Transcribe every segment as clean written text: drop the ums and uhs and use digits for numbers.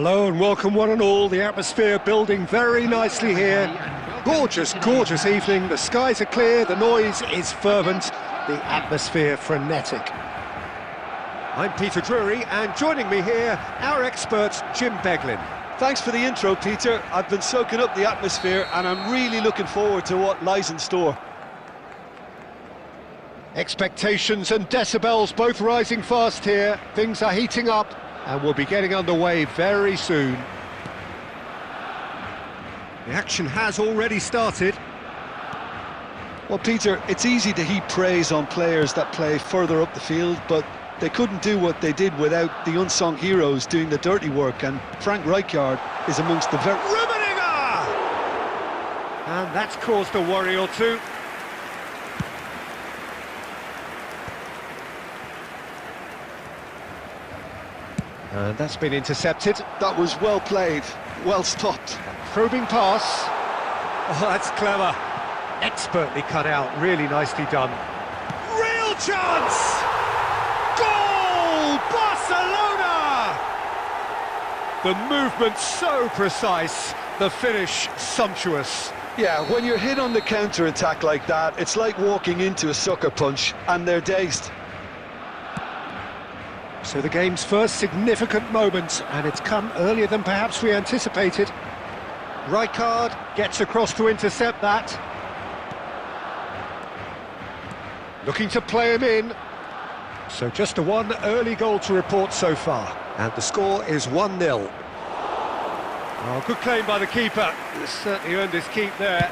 Hello and welcome one and all. The atmosphere building very nicely here. Gorgeous, gorgeous evening. The skies are clear, the noise is fervent, the atmosphere frenetic. I'm Peter Drury, and joining me here, our expert Jim Beglin. Thanks for the intro, Peter. I've been soaking up the atmosphere and I'm really looking forward to what lies in store. Expectations and decibels both rising fast here. Things are heating up and we'll be getting underway very soon. The action has already started. Well, Peter, it's easy to heap praise on players that play further up the field, but they couldn't do what they did without the unsung heroes doing the dirty work, and Frank Rijkaard is amongst the very... Rummenigge! And that's caused a worry or two. And that's been intercepted. That was well played, well stopped. Probing pass. Oh, that's clever. Expertly cut out, really nicely done. Real chance! Goal! Barcelona! The movement so precise, the finish sumptuous. Yeah, when you're hit on the counter-attack like that, it's like walking into a sucker punch, and they're dazed. So the game's first significant moment, and it's come earlier than perhaps we anticipated. Rijkaard gets across to intercept that. Looking to play him in. So just a one early goal to report so far. And the score is 1-0. Oh, good claim by the keeper. He's certainly earned his keep there.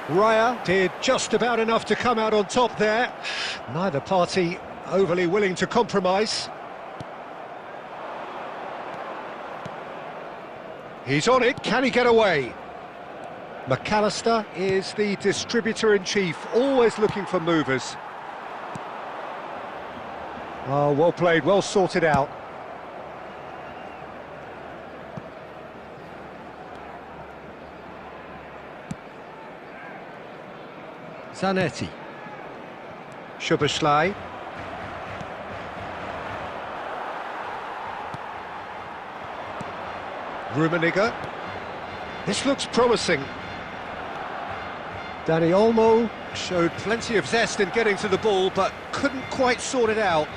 Raya did just about enough to come out on top there. Neither party overly willing to compromise. He's on it, can he get away? McAllister is the distributor-in-chief, always looking for movers. Oh, well played, well sorted out. Zanetti. Szoboszlai. Rummenigge. This looks promising. Dani Olmo showed plenty of zest in getting to the ball, but couldn't quite sort it out.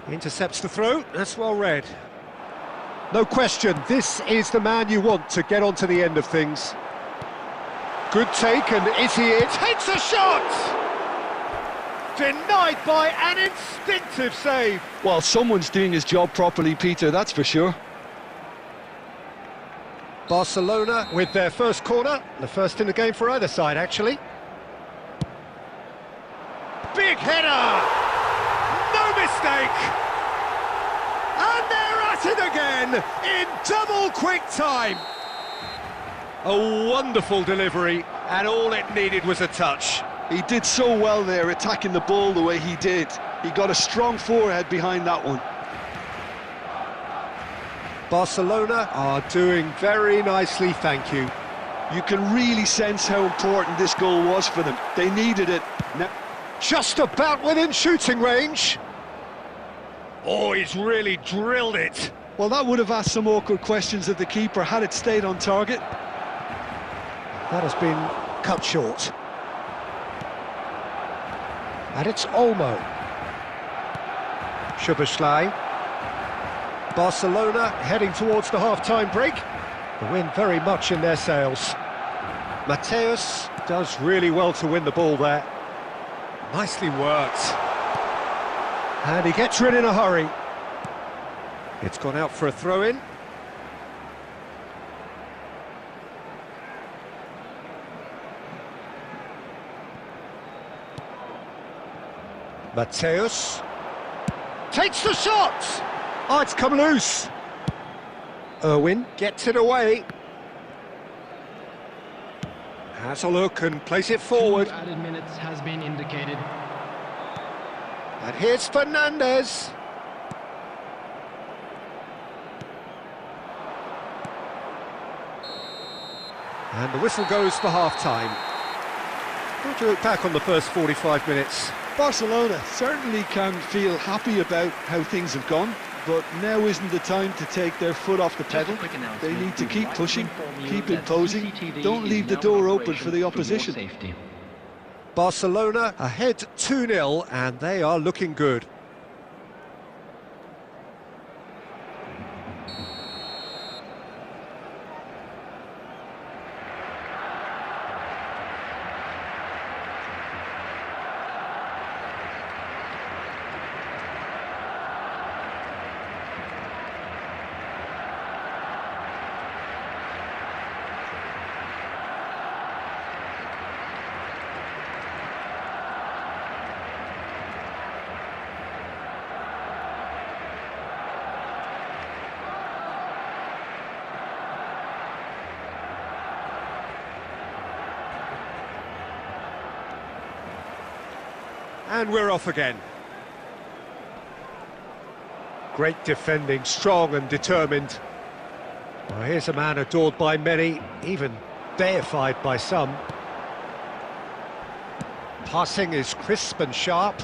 Intercepts the throw, that's well read. No question, this is the man you want to get onto the end of things. Good take, and is he it? Takes a shot! Denied by an instinctive save. Well, someone's doing his job properly, Peter, that's for sure. Barcelona with their first corner, the first in the game for either side, actually. Big header! No mistake! And they're at it again in double quick time. A wonderful delivery, and all it needed was a touch. He did so well there, attacking the ball the way he did. He got a strong forehead behind that one. Barcelona are doing very nicely, thank you. You can really sense how important this goal was for them. They needed it. Now, just about within shooting range. Oh, he's really drilled it. well, that would have asked some awkward questions of the keeper had it stayed on target. That has been cut short. And it's Olmo. Szoboszlai. Barcelona heading towards the half-time break. The wind very much in their sails. Mateus does really well to win the ball there. Nicely worked. And he gets rid in a hurry. It's gone out for a throw-in. Mateus takes the shot! Oh, it's come loose. Irwin gets it away. Has a look and plays it forward. 2 added minutes has been indicated. And here's Fernandez. And the whistle goes for half-time. What do you look back on the first 45 minutes? Barcelona certainly can feel happy about how things have gone, but now isn't the time to take their foot off the pedal. They need to keep pushing, keep imposing, don't leave the door open for the opposition. Barcelona ahead 2-0, and they are looking good. And we're off again. Great defending, strong and determined. Well, here's a man adored by many, even deified by some. Passing is crisp and sharp.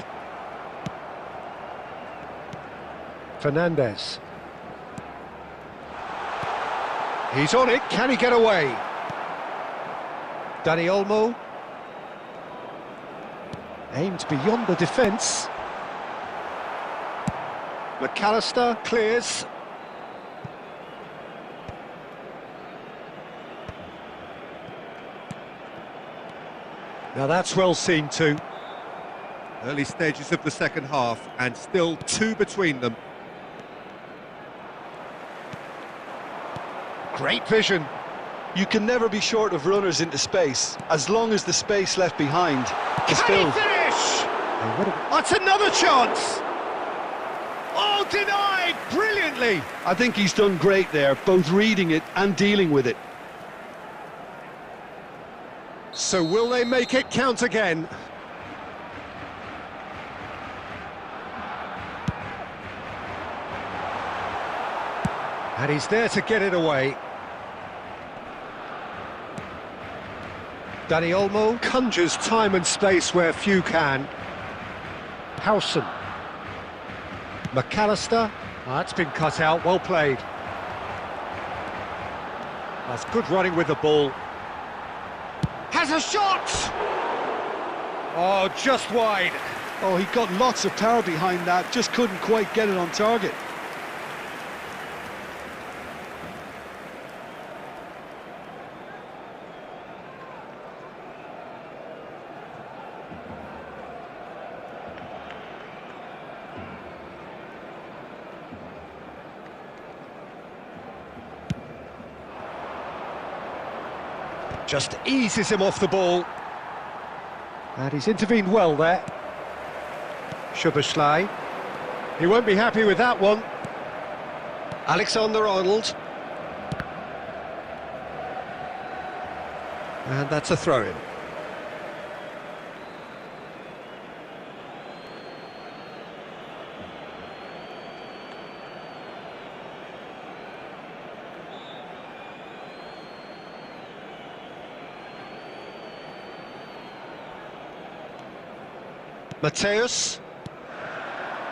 Fernandez. He's on it, can he get away? Dani Olmo. Aimed beyond the defence. McAllister clears. Now that's well seen too. Early stages of the second half, and still two between them. Great vision. You can never be short of runners into space, as long as the space left behind is filled. That's another chance! Oh, denied! Brilliantly! I think he's done great there, both reading it and dealing with it. So will they make it count again? And he's there to get it away. Dani Olmo conjures time and space where few can. Howson. McAllister. Oh, that's been cut out, well played. That's good running with the ball. Has a shot! Oh, just wide. Oh, he got lots of power behind that, just couldn't quite get it on target. Just eases him off the ball. And he's intervened well there. Szoboszlai. He won't be happy with that one. Alexander-Arnold. And that's a throw-in. Mateus.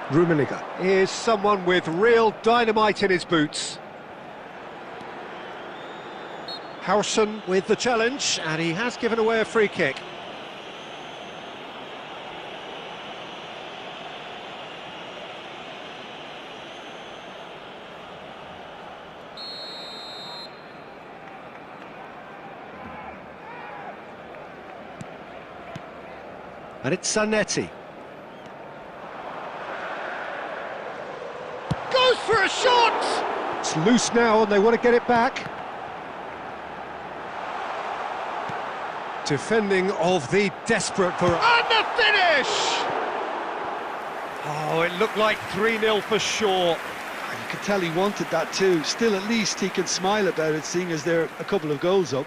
Rummenigge is someone with real dynamite in his boots. Howson with the challenge, and he has given away a free kick. And it's Zanetti. Goes for a shot! It's loose now and they want to get it back. Defending of the desperate variety. And the finish! Oh, it looked like 3-0 for sure. You could tell he wanted that too. Still, at least he can smile about it, seeing as they're a couple of goals up.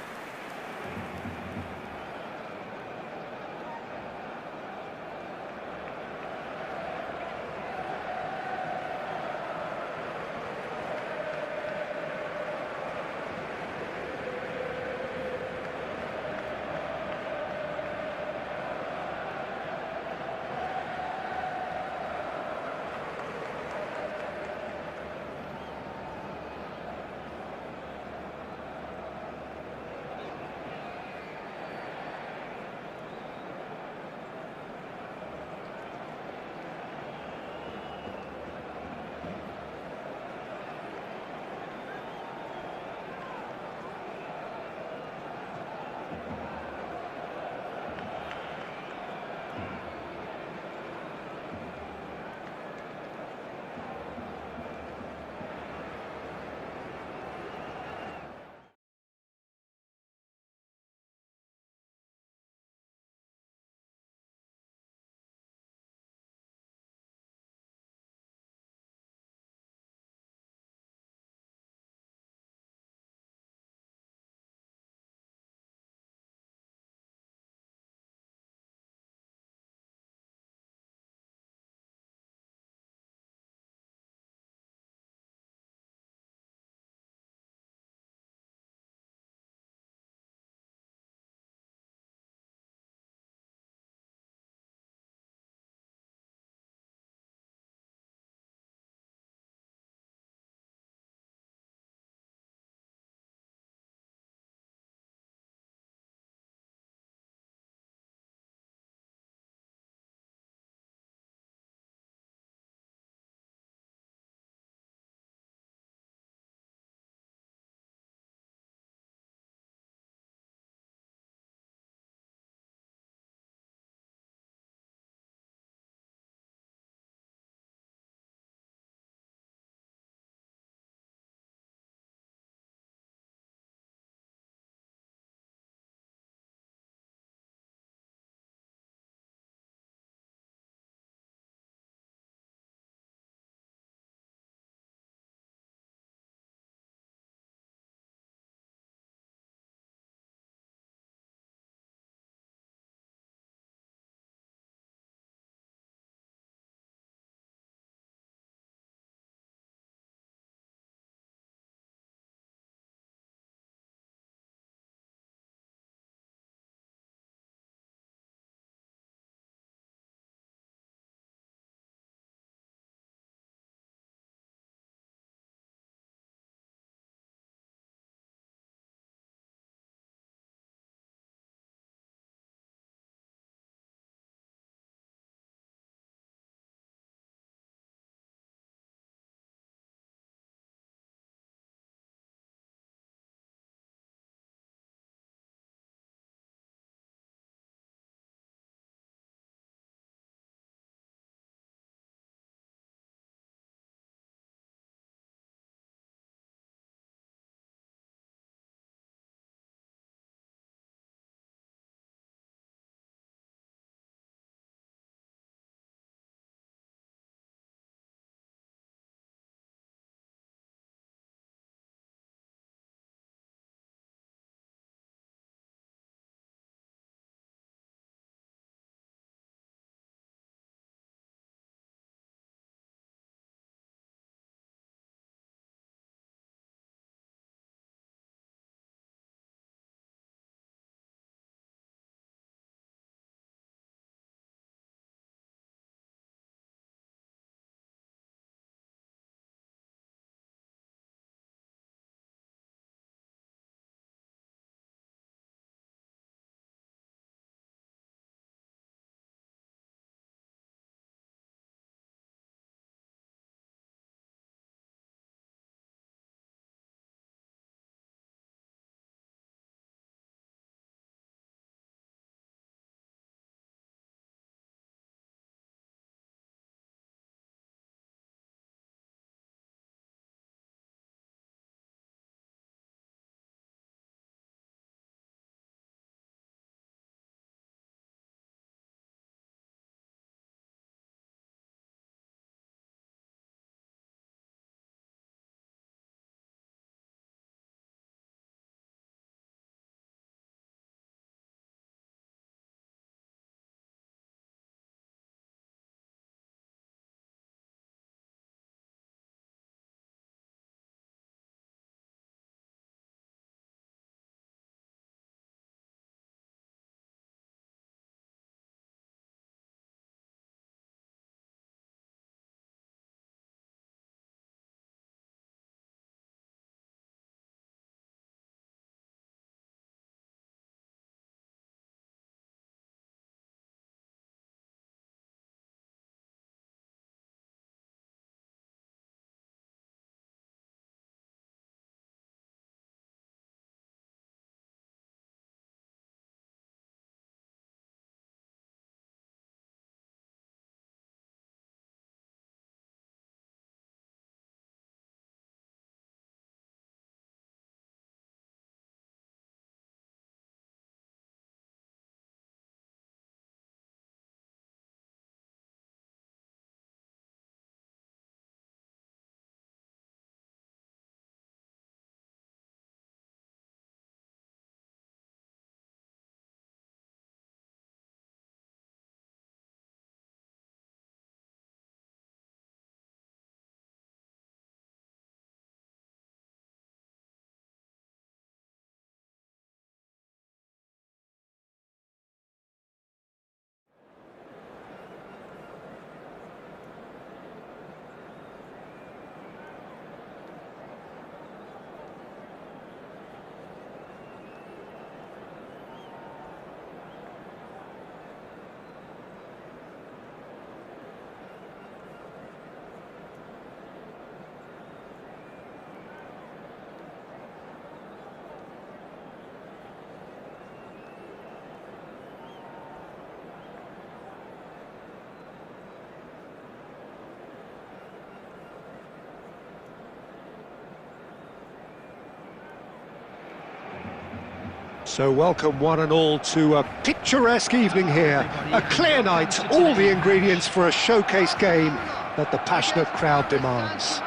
So welcome one and all to a picturesque evening here. A clear night, all the ingredients for a showcase game that the passionate crowd demands.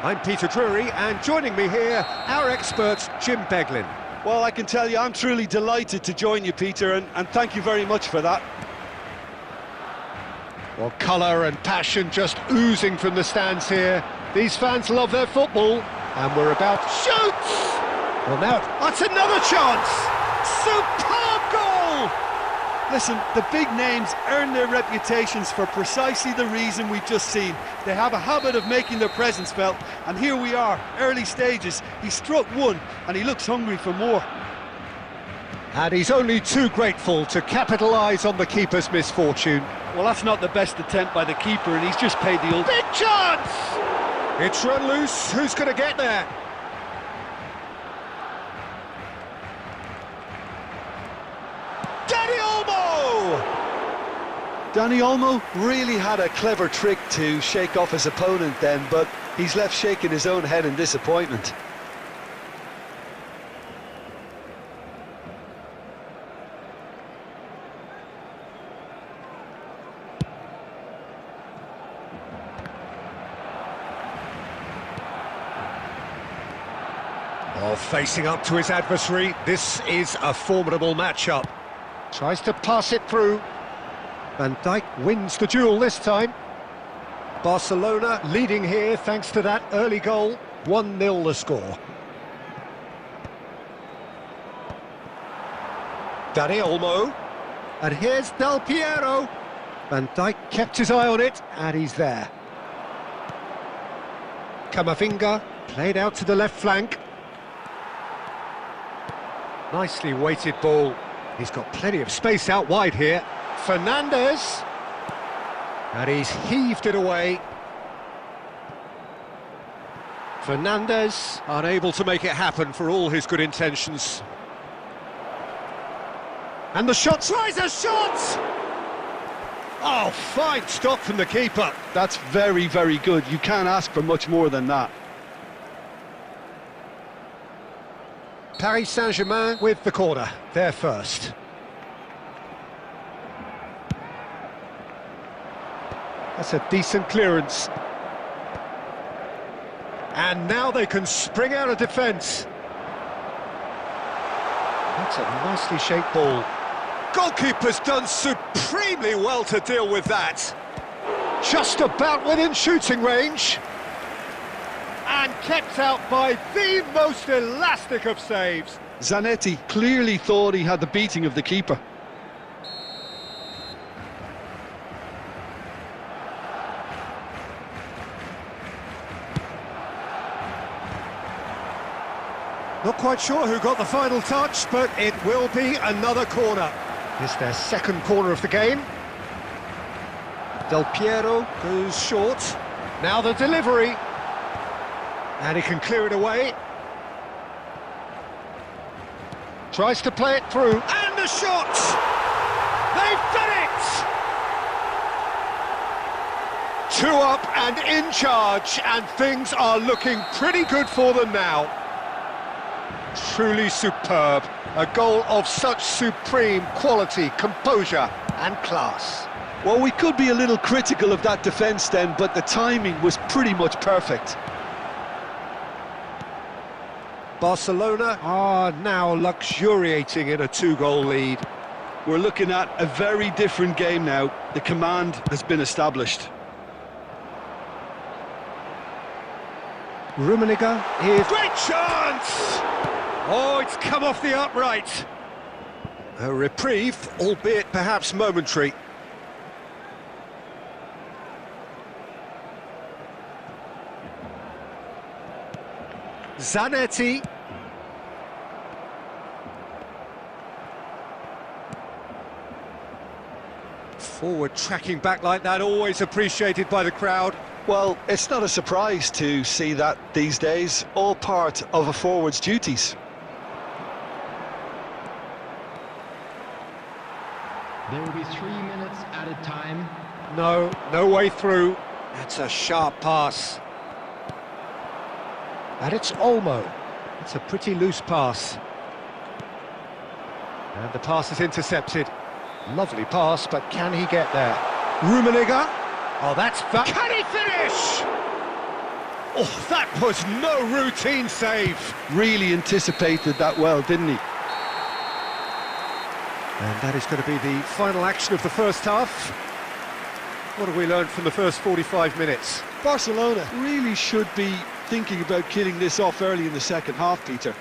I'm Peter Drury, and joining me here, our expert, Jim Beglin. Well, I can tell you, I'm truly delighted to join you, Peter, and thank you very much for that. Well, colour and passion just oozing from the stands here. These fans love their football, and we're about to shoot! Well, now, that's another chance! Superb goal! Listen, the big names earn their reputations for precisely the reason we've just seen. They have a habit of making their presence felt, and here we are, early stages. He struck one, and he looks hungry for more. And he's only too grateful to capitalise on the keeper's misfortune. Well, that's not the best attempt by the keeper, and he's just paid the Big chance! It's run loose, who's going to get there? Dani Olmo really had a clever trick to shake off his opponent then, but he's left shaking his own head in disappointment. Oh, facing up to his adversary, this is a formidable matchup. Tries to pass it through. Van Dijk wins the duel this time. Barcelona leading here thanks to that early goal. 1-0 the score. Dani Olmo. And here's Del Piero. Van Dijk kept his eye on it, and he's there. Camavinga played out to the left flank. Nicely weighted ball. He's got plenty of space out wide here. Fernandes, and he's heaved it away. Fernandes unable to make it happen for all his good intentions. And the shot, tries a shot! Oh, fine stop from the keeper. That's very, very good. You can't ask for much more than that. Paris Saint-Germain with the corner, they're first. That's a decent clearance. And now they can spring out of defence. That's a nicely shaped ball. Goalkeeper's done supremely well to deal with that. Just about within shooting range. And kept out by the most elastic of saves. Zanetti clearly thought he had the beating of the keeper. Not quite sure who got the final touch, but it will be another corner. It's their second corner of the game. Del Piero goes short. Now the delivery. And he can clear it away. Tries to play it through. And the shot! They've done it! 2 up and in charge, and things are looking pretty good for them now. Truly superb. A goal of such supreme quality, composure and class. Well, we could be a little critical of that defence then, but the timing was pretty much perfect. Barcelona are now luxuriating in a 2-goal lead. We're looking at a very different game now. The command has been established. Rummenigge is... Great chance! Oh, it's come off the upright. A reprieve, albeit perhaps momentary. Zanetti. Forward tracking back like that, always appreciated by the crowd. Well, it's not a surprise to see that these days, all part of a forward's duties. There will be 3 minutes at a time. No way through. That's a sharp pass. And it's Olmo. It's a pretty loose pass. And the pass is intercepted. Lovely pass, but can he get there? Rummenigge. Oh, that's... Can he finish? Oh, that was no routine save. Really anticipated that well, didn't he? And that is going to be the final action of the first half. What have we learned from the first 45 minutes? Barcelona really should be thinking about killing this off early in the second half, Peter.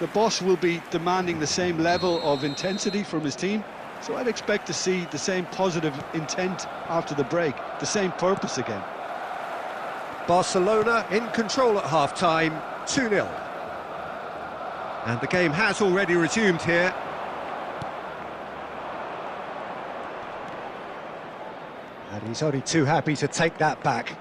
The boss will be demanding the same level of intensity from his team, so I'd expect to see the same positive intent after the break, the same purpose again. Barcelona in control at half-time, 2-0. And the game has already resumed here. And he's only too happy to take that back.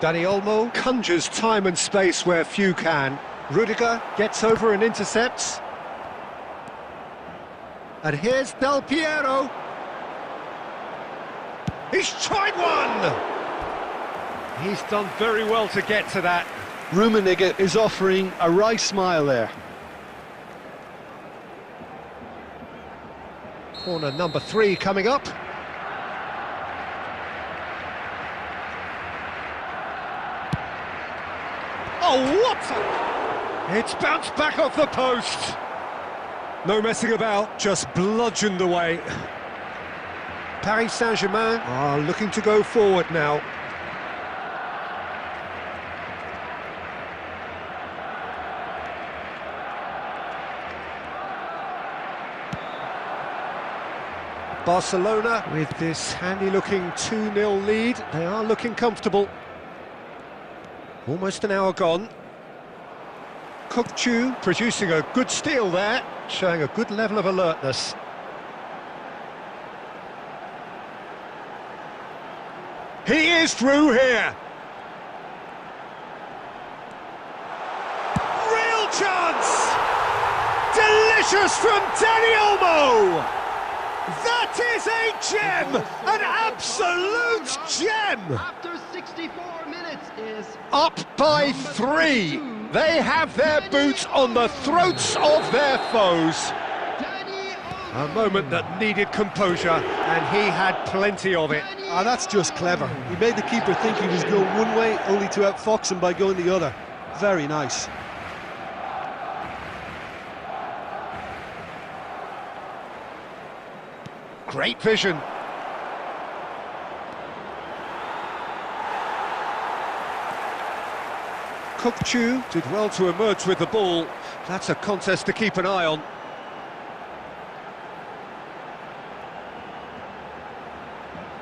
Dani Olmo conjures time and space where few can. Rudiger gets over and intercepts. And here's Del Piero. He's tried one! He's done very well to get to that. Rummenigge is offering a wry smile there. Corner number 3 coming up. Oh, what? It's bounced back off the post. No messing about, just bludgeoned away. Paris Saint-Germain are looking to go forward now. Barcelona, with this handy-looking 2-0 lead, they are looking comfortable. Almost an hour gone. Kukçu producing a good steal there, showing a good level of alertness. He is through here. Real chance! Delicious from Dani Olmo! That is a gem! An absolute gem! After 64 minutes is... Up by 3! They have their boots on the throats of their foes. A moment that needed composure, and he had plenty of it. Ah, that's just clever. He made the keeper think he was going one way, only to outfox him by going the other. Very nice. Great vision. Kukçu did well to emerge with the ball. That's a contest to keep an eye on.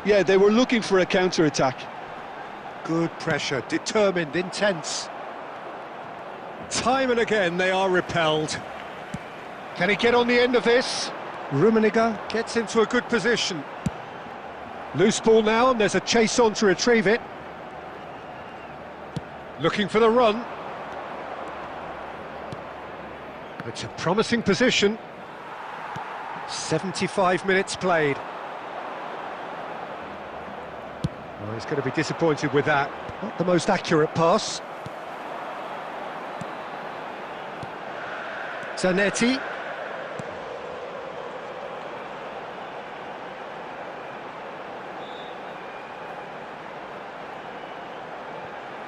Yeah, they were looking for a counter-attack. Good pressure, determined, intense. Time and again they are repelled. Can he get on the end of this? Rummenigge gets into a good position. Loose ball now, and there's a chase on to retrieve it. Looking for the run. It's a promising position. 75 minutes played. Well, he's going to be disappointed with that. Not the most accurate pass. Zanetti.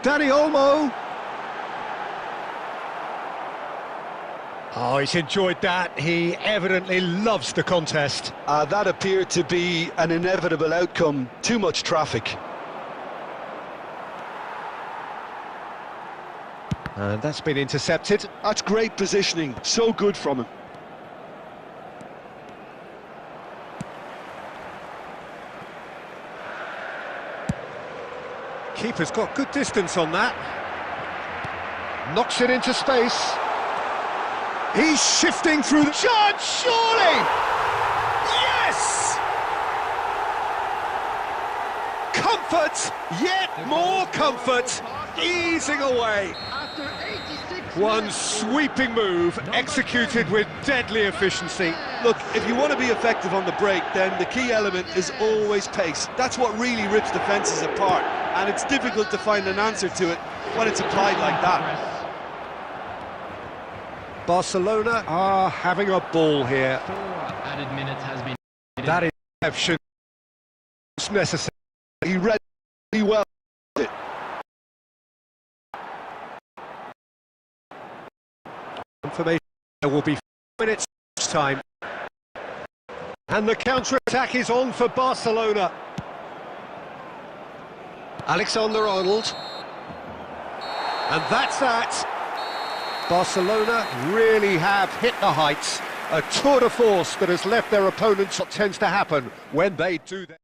Dani Olmo. Oh, he's enjoyed that. He evidently loves the contest. That appeared to be an inevitable outcome. Too much traffic. And that's been intercepted. That's great positioning. So good from him. Keeper's got good distance on that. Knocks it into space. He's shifting through the... Chance, surely! Yes! Comfort, yet more comfort, easing away. One sweeping move, executed with deadly efficiency. Look, if you want to be effective on the break, then the key element is always pace. That's what really rips defences apart. and it's difficult to find an answer to it when it's applied like that. Barcelona are having a ball here. 4 added minutes has been... That interception is necessary. He read really well. Information there will be 4 minutes time. And the counter-attack is on for Barcelona. Alexander-Arnold. And that's that. Barcelona really have hit the heights. A tour de force that has left their opponents what tends to happen when they do that.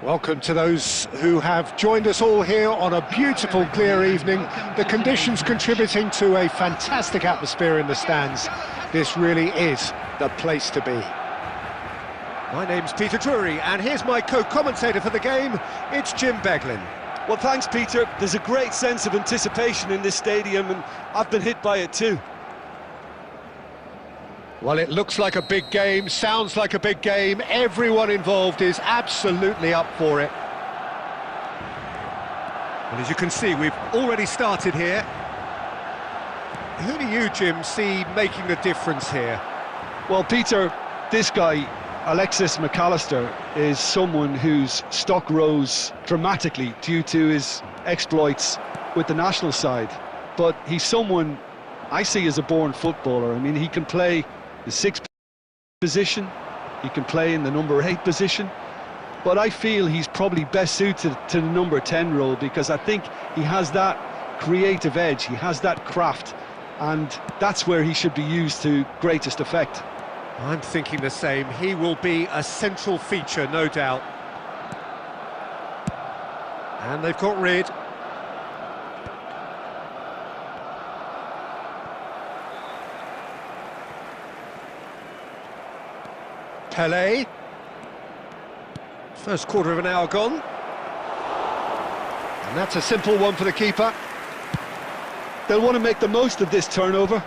Welcome to those who have joined us all here on a beautiful, clear evening. The conditions contributing to a fantastic atmosphere in the stands. This really is the place to be. My name's Peter Drury, and here's my co-commentator for the game. It's Jim Beglin. Well, thanks, Peter. There's a great sense of anticipation in this stadium, and I've been hit by it too. Well, it looks like a big game, sounds like a big game. Everyone involved is absolutely up for it. And as you can see, we've already started here. Who do you, Jim, see making the difference here? Well, Peter, this guy, Alexis McAllister, is someone whose stock rose dramatically due to his exploits with the national side. But he's someone I see as a born footballer. I mean, he can play the 6th position, he can play in the number 8 position, but I feel he's probably best suited to the number 10 role, because I think he has that creative edge, he has that craft, and that's where he should be used to greatest effect. I'm thinking the same. He will be a central feature, no doubt. And they've got rid. Pelé. First quarter of an hour gone. And that's a simple one for the keeper. They'll want to make the most of this turnover.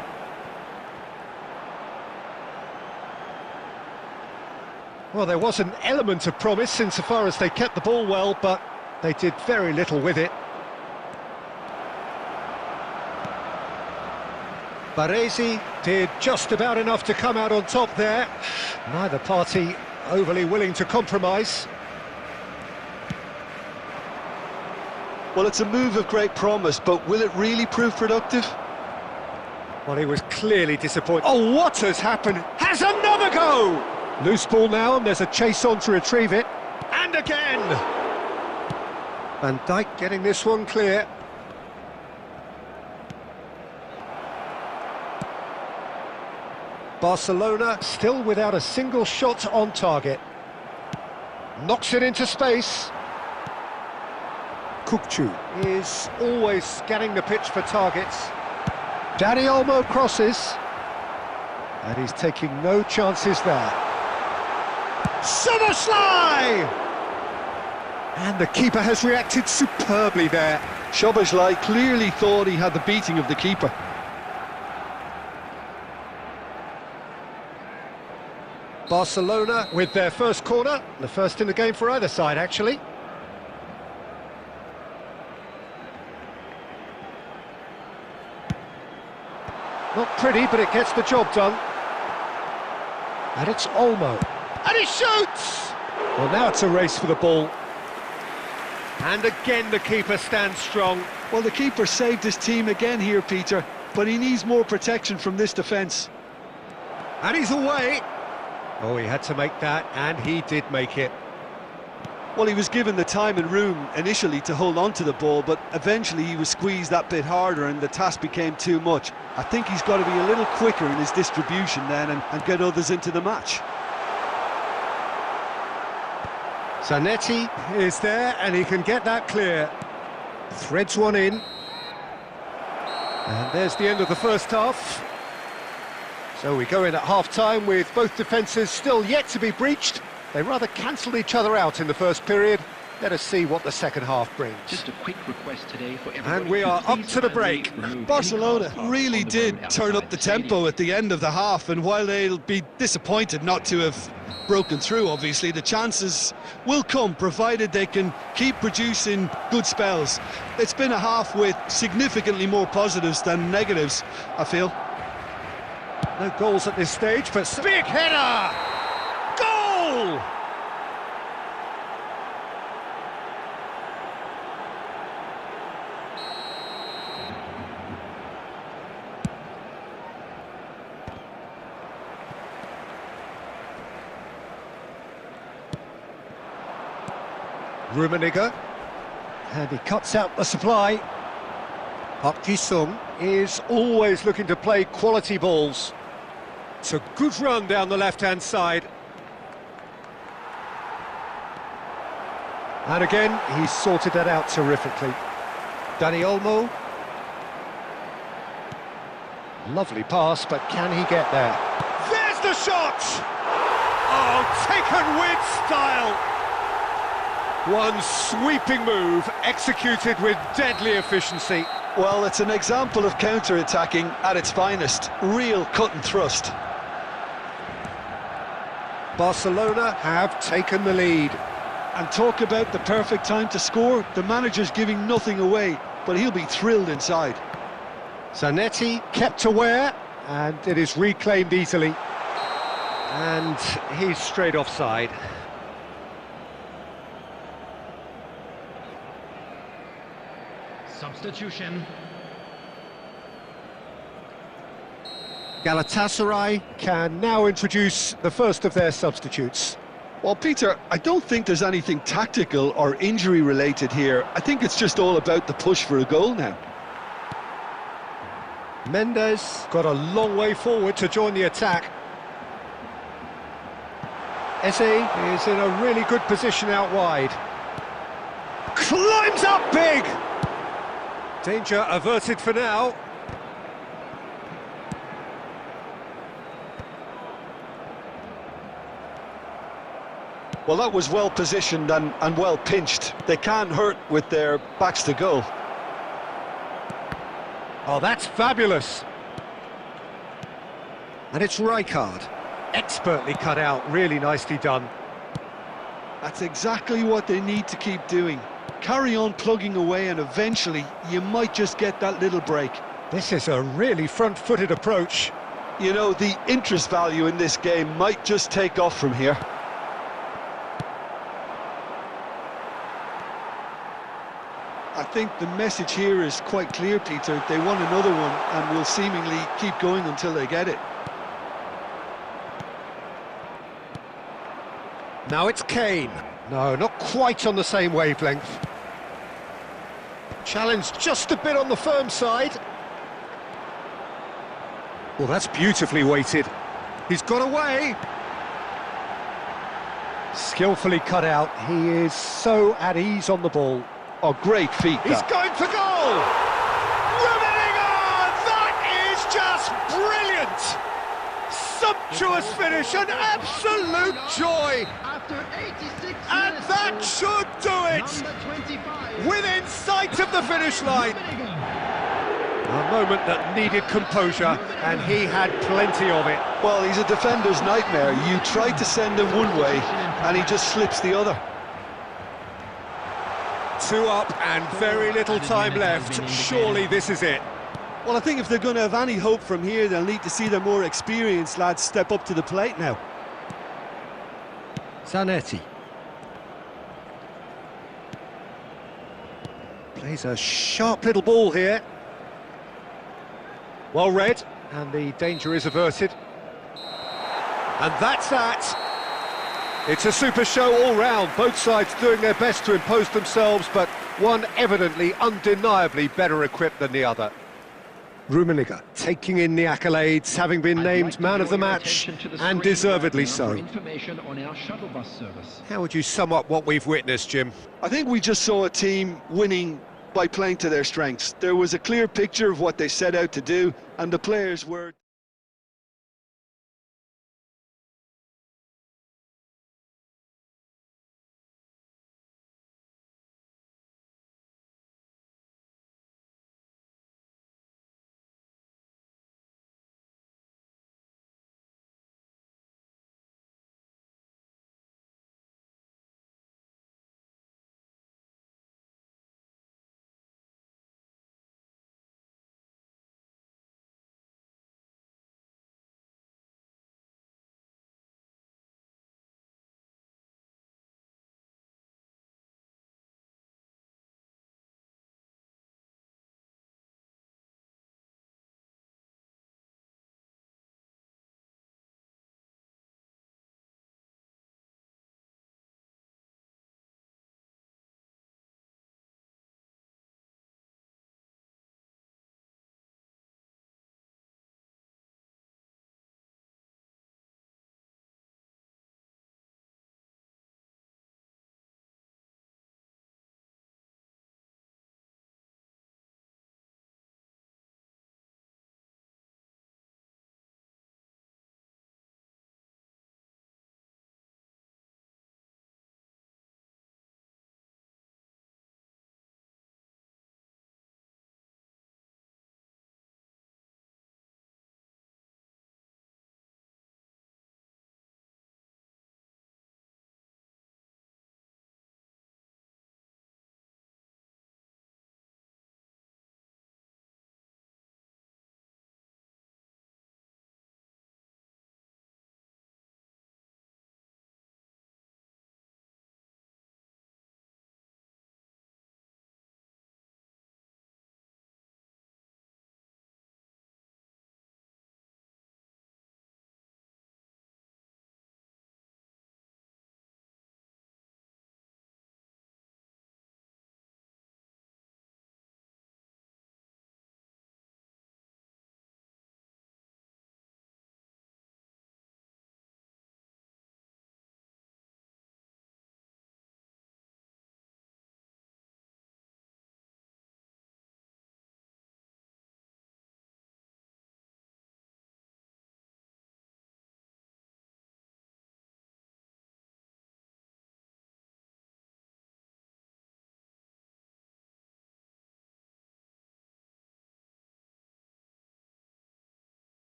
Well, there was an element of promise insofar as they kept the ball well, but they did very little with it. Baresi did just about enough to come out on top there. Neither party overly willing to compromise. Well, it's a move of great promise, but will it really prove productive? Well, he was clearly disappointed. Oh, what has happened? Has another go! Loose ball now, and there's a chase on to retrieve it. And again! Van Dijk getting this one clear. Barcelona still without a single shot on target. Knocks it into space. Kukçu is always scanning the pitch for targets. Dani Olmo crosses. And he's taking no chances there. Szoboszlai! And the keeper has reacted superbly there. Szoboszlai clearly thought he had the beating of the keeper. Barcelona with their first corner, the first in the game for either side, actually. Not pretty, but it gets the job done. And it's Olmo. And he shoots! Well, now it's a race for the ball. And again the keeper stands strong. Well, the keeper saved his team again here, Peter, but he needs more protection from this defence. And he's away. Oh, he had to make that, and he did make it. Well, he was given the time and room initially to hold on to the ball, but eventually he was squeezed that bit harder and the task became too much. I think he's got to be a little quicker in his distribution then and get others into the match. Zanetti is there, and he can get that clear. Threads one in. And there's the end of the first half. So we go in at half-time with both defences still yet to be breached. They rather cancelled each other out in the first period. Let us see what the second half brings. Just a quick request today for everybody. And we are up to the break. Barcelona really did turn up the tempo at the end of the half, and while they'll be disappointed not to have broken through, obviously, the chances will come, provided they can keep producing good spells. It's been a half with significantly more positives than negatives, I feel. No goals at this stage, but big header! Goal! Rummenigge, and he cuts out the supply. Park Ji-sung is always looking to play quality balls. It's a good run down the left-hand side. And again, he's sorted that out terrifically. Dani Olmo. Lovely pass, but can he get there? There's the shot! Oh, taken with style! One sweeping move, executed with deadly efficiency. Well, it's an example of counter-attacking at its finest. Real cut and thrust. Barcelona have taken the lead. And talk about the perfect time to score. The manager's giving nothing away, but he'll be thrilled inside. Zanetti kept aware, and it is reclaimed easily. And he's straight offside. Substitution. Galatasaray can now introduce the first of their substitutes. Well, Peter, I don't think there's anything tactical or injury-related here. I think it's just all about the push for a goal now. Mendes got a long way forward to join the attack. Eze is in a really good position out wide. Climbs up big! Danger averted for now. Well, that was well positioned and well pinched. They can't hurt with their backs to goal. Oh, that's fabulous. And it's Rijkaard. Expertly cut out, really nicely done. That's exactly what they need to keep doing. Carry on plugging away and eventually you might just get that little break. This is a really front-footed approach. You know, the interest value in this game might just take off from here. I think the message here is quite clear, Peter. They want another one and will seemingly keep going until they get it. Now it's Kane. No, not quite on the same wavelength. Challenge just a bit on the firm side. Well, that's beautifully weighted. He's got away. Skillfully cut out. He is so at ease on the ball. Oh, great feet. He's going for goal! Rummenigge! That is just brilliant! Sumptuous finish, an absolute joy! After 86 And minutes, that should do it! number 25. Within sight of the finish line. A moment that needed composure, and he had plenty of it. Well, he's a defender's nightmare. You try to send him one way, and he just slips the other. 2 up and very little time left. Surely this is it. Well, I think if they're going to have any hope from here, they'll need to see their more experienced lads step up to the plate now. Zanetti. Plays a sharp little ball here. Well read, and the danger is averted. And that's that. It's a super show all round, both sides doing their best to impose themselves, but one evidently, undeniably better equipped than the other. Rummenigge taking in the accolades, having been named man of the match, and deservedly so. How would you sum up what we've witnessed, Jim? I think we just saw a team winning by playing to their strengths. There was a clear picture of what they set out to do, and the players were...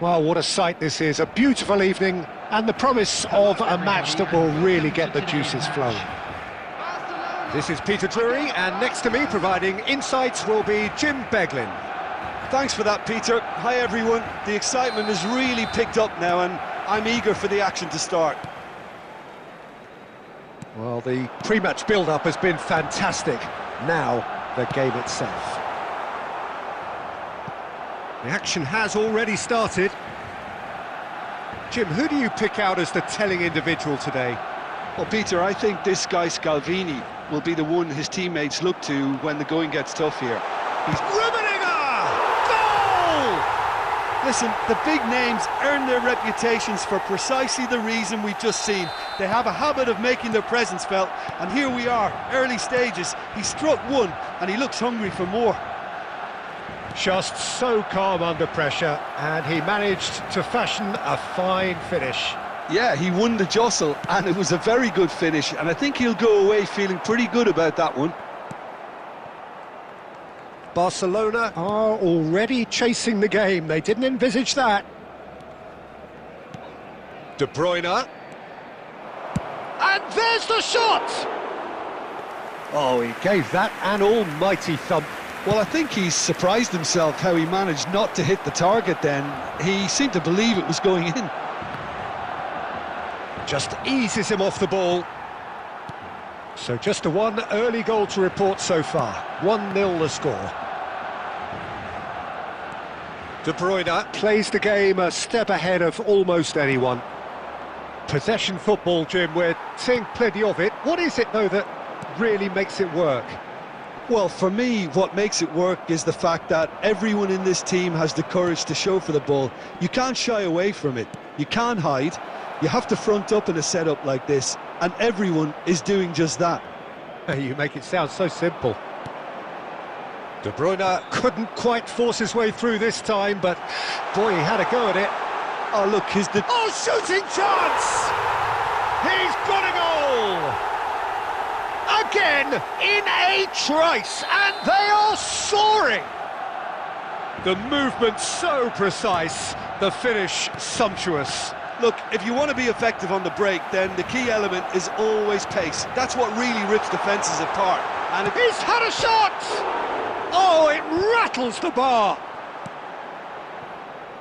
Well, what a sight this is, a beautiful evening, and the promise of a match that will really get the juices flowing. This is Peter Drury, and next to me providing insights will be Jim Beglin. Thanks for that, Peter. Hi, everyone. The excitement has really picked up now, and I'm eager for the action to start. Well, the pre-match build-up has been fantastic. Now, the game itself. The action has already started. Jim, who do you pick out as the telling individual today? Well, Peter, I think this guy Scalvini will be the one his teammates look to when the going gets tough here. He's Goal! Listen, the big names earn their reputations for precisely the reason we've just seen. They have a habit of making their presence felt, and here we are, early stages. He struck one, and he looks hungry for more. Just so calm under pressure, and he managed to fashion a fine finish. Yeah, he won the jostle, and it was a very good finish, and I think he'll go away feeling pretty good about that one. Barcelona are already chasing the game. They didn't envisage that. De Bruyne. And there's the shot! Oh, he gave that an almighty thump. Well, I think he's surprised himself how he managed not to hit the target then. He seemed to believe it was going in. Just eases him off the ball. So just a one early goal to report so far. 1-0 the score. De Bruyne Plays the game a step ahead of almost anyone. Possession football, Jim, we're seeing plenty of it. What is it, though, that really makes it work? Well, for me, what makes it work is the fact that everyone in this team has the courage to show for the ball. You can't shy away from it. You can't hide. You have to front up in a setup like this, and everyone is doing just that. You make it sound so simple. De Bruyne Couldn't quite force his way through this time, but boy, he had a go at it. Oh, look, Oh, shooting chance! He's got a goal! Again, in a trice, and they are soaring! The movement so precise, the finish sumptuous. Look, if you want to be effective on the break, then the key element is always pace. That's what really rips defences apart. And He's had a shot! Oh, it rattles the bar!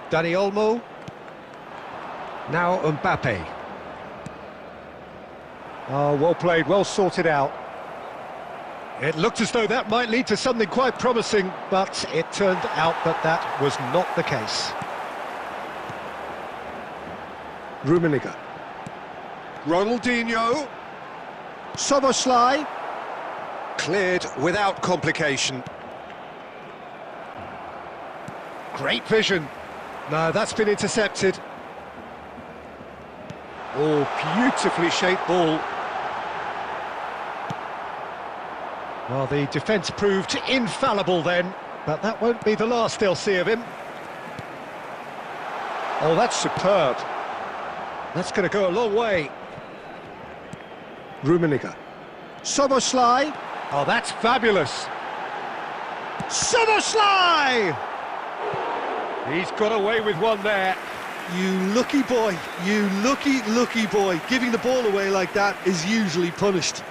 Dani Olmo. Now Mbappe. Oh, well played, well sorted out. It looked as though that might lead to something quite promising, but it turned out that that was not the case. Rummenigge. Ronaldinho. Soboslai. Cleared without complication. Great vision. No, that's been intercepted. Oh, beautifully shaped ball. Well, the defence proved infallible then, but that won't be the last they'll see of him. Oh, that's superb. That's going to go a long way. Rummenigge. Soboslai. Oh, that's fabulous. Soboslai! He's got away with one there. you lucky boy, you lucky boy. Giving the ball away like that is usually punished.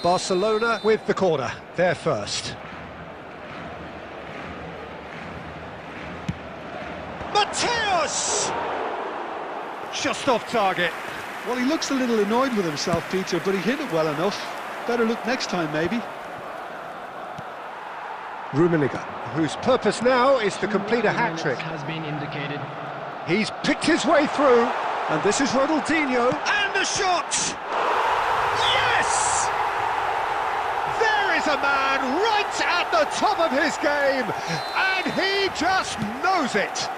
Barcelona with the corner, they're first. Mateus! Just off target. Well, he looks a little annoyed with himself, Peter, but he hit it well enough. Better look next time, maybe. Rummenigge, whose purpose now is to complete a hat-trick. Has been indicated. He's picked his way through, and this is Ronaldinho, and a shot! Yes! There is a man right at the top of his game, and he just knows it.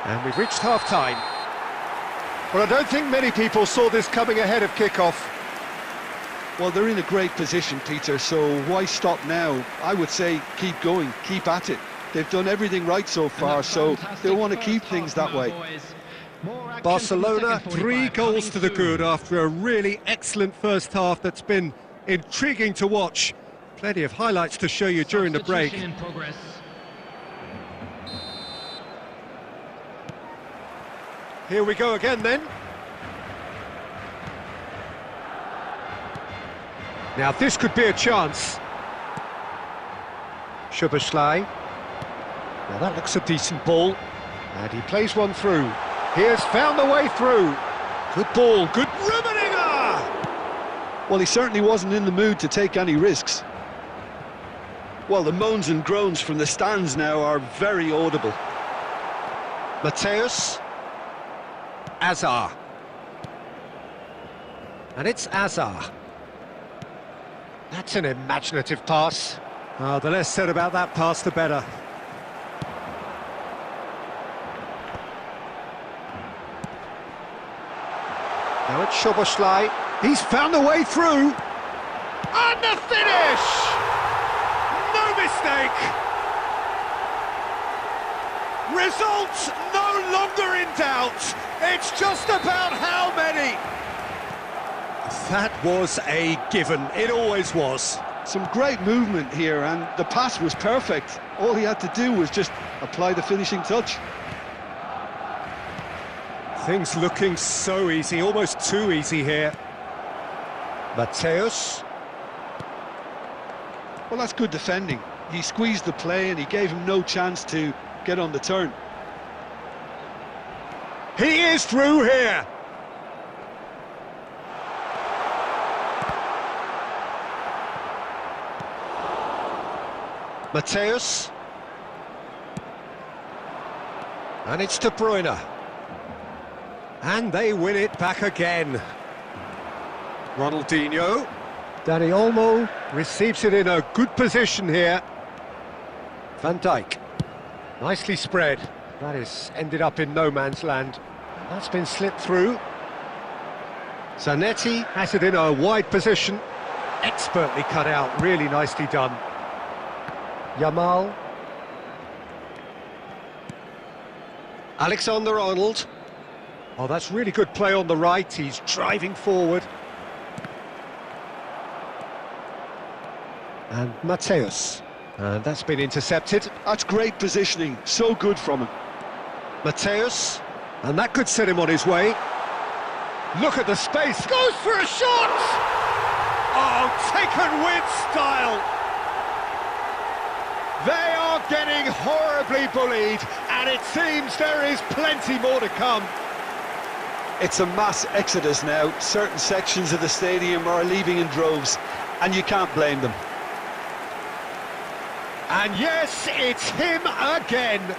And we've reached half-time. Well, I don't think many people saw this coming ahead of kick-off. Well, they're in a great position, Peter, so why stop now? I would say keep going, keep at it. They've done everything right so far, so they'll want to keep things that way. Barcelona, 3 goals to the good after a really excellent first half that's been intriguing to watch. Plenty of highlights to show you during the break. Here we go again then. Now this could be a chance. Szoboszlai. Now that looks a decent ball. And he plays one through. He has found the way through. Good ball, good Rummenigge! Well, he certainly wasn't in the mood to take any risks. Well, the moans and groans from the stands now are very audible. Matthäus. Azar. And it's Azar. That's an imaginative pass. Oh, the less said about that pass, the better. Now it's Szoboszlai. He's found the way through. And the finish! No mistake! Results no longer in doubt. It's just about how many. That was a given. It always was. Some great movement here, and the pass was perfect. All he had to do was just apply the finishing touch. Things looking so easy, almost too easy here. Matthäus. Well, that's good defending. He squeezed the play and he gave him no chance to get on the turn. He is through here. Matthäus. And it's De Bruyne. And they win it back again. Ronaldinho. Dani Olmo receives it in a good position here. Van Dijk. Nicely spread. That is ended up in no man's land. That's been slipped through. Zanetti has it in a wide position. Expertly cut out, really nicely done. Yamal. Alexander-Arnold. Oh, that's really good play on the right. He's driving forward. And Matthäus. And that's been intercepted. That's great positioning, so good from him. Matthäus. And that could set him on his way. Look at the space. Goes for a shot! Oh, taken with style. They are getting horribly bullied, and it seems there is plenty more to come. It's a mass exodus now. Certain sections of the stadium are leaving in droves, and you can't blame them. And yes, it's him again.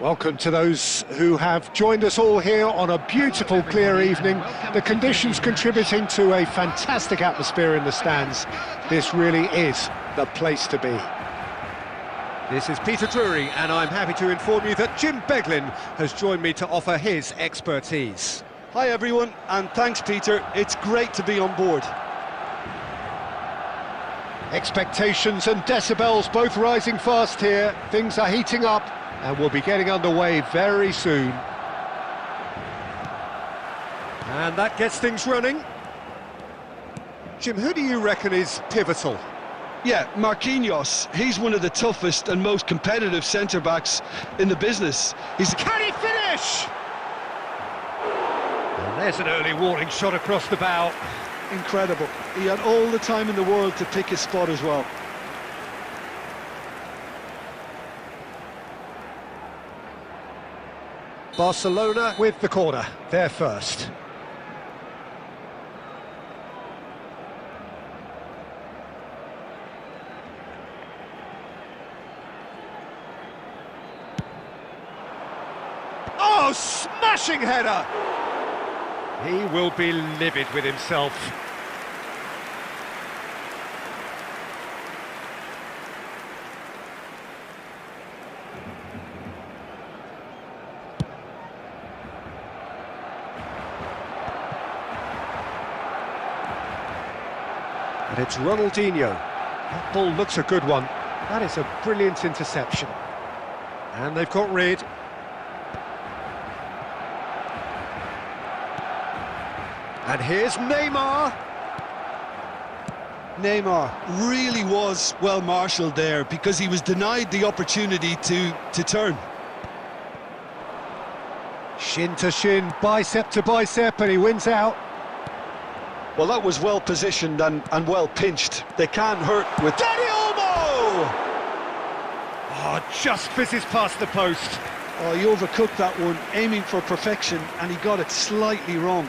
Welcome to those who have joined us all here on a beautiful, clear evening. The conditions contributing to a fantastic atmosphere in the stands. This really is the place to be. This is Peter Drury, and I'm happy to inform you that Jim Beglin has joined me to offer his expertise. Hi everyone, and thanks Peter, it's great to be on board. Expectations and decibels both rising fast here. Things are heating up and we'll be getting underway very soon. And that gets things running. Jim, who do you reckon is pivotal? Yeah, Marquinhos. He's one of the toughest and most competitive centre-backs in the business. Can he finish? And there's an early warning shot across the bow. Incredible. He had all the time in the world to pick his spot as well. Barcelona with the corner, they're first. Oh, smashing header! He will be livid with himself. And it's Ronaldinho. That ball looks a good one. That is a brilliant interception. And they've got rid. And here's Neymar. Neymar really was well marshalled there because he was denied the opportunity to turn. Shin to shin, bicep to bicep, and he wins out. Well, that was well positioned and well pinched. They can't hurt with... Daddy Olmo! Oh, just fizzes past the post. Oh, he overcooked that one, aiming for perfection, and he got it slightly wrong.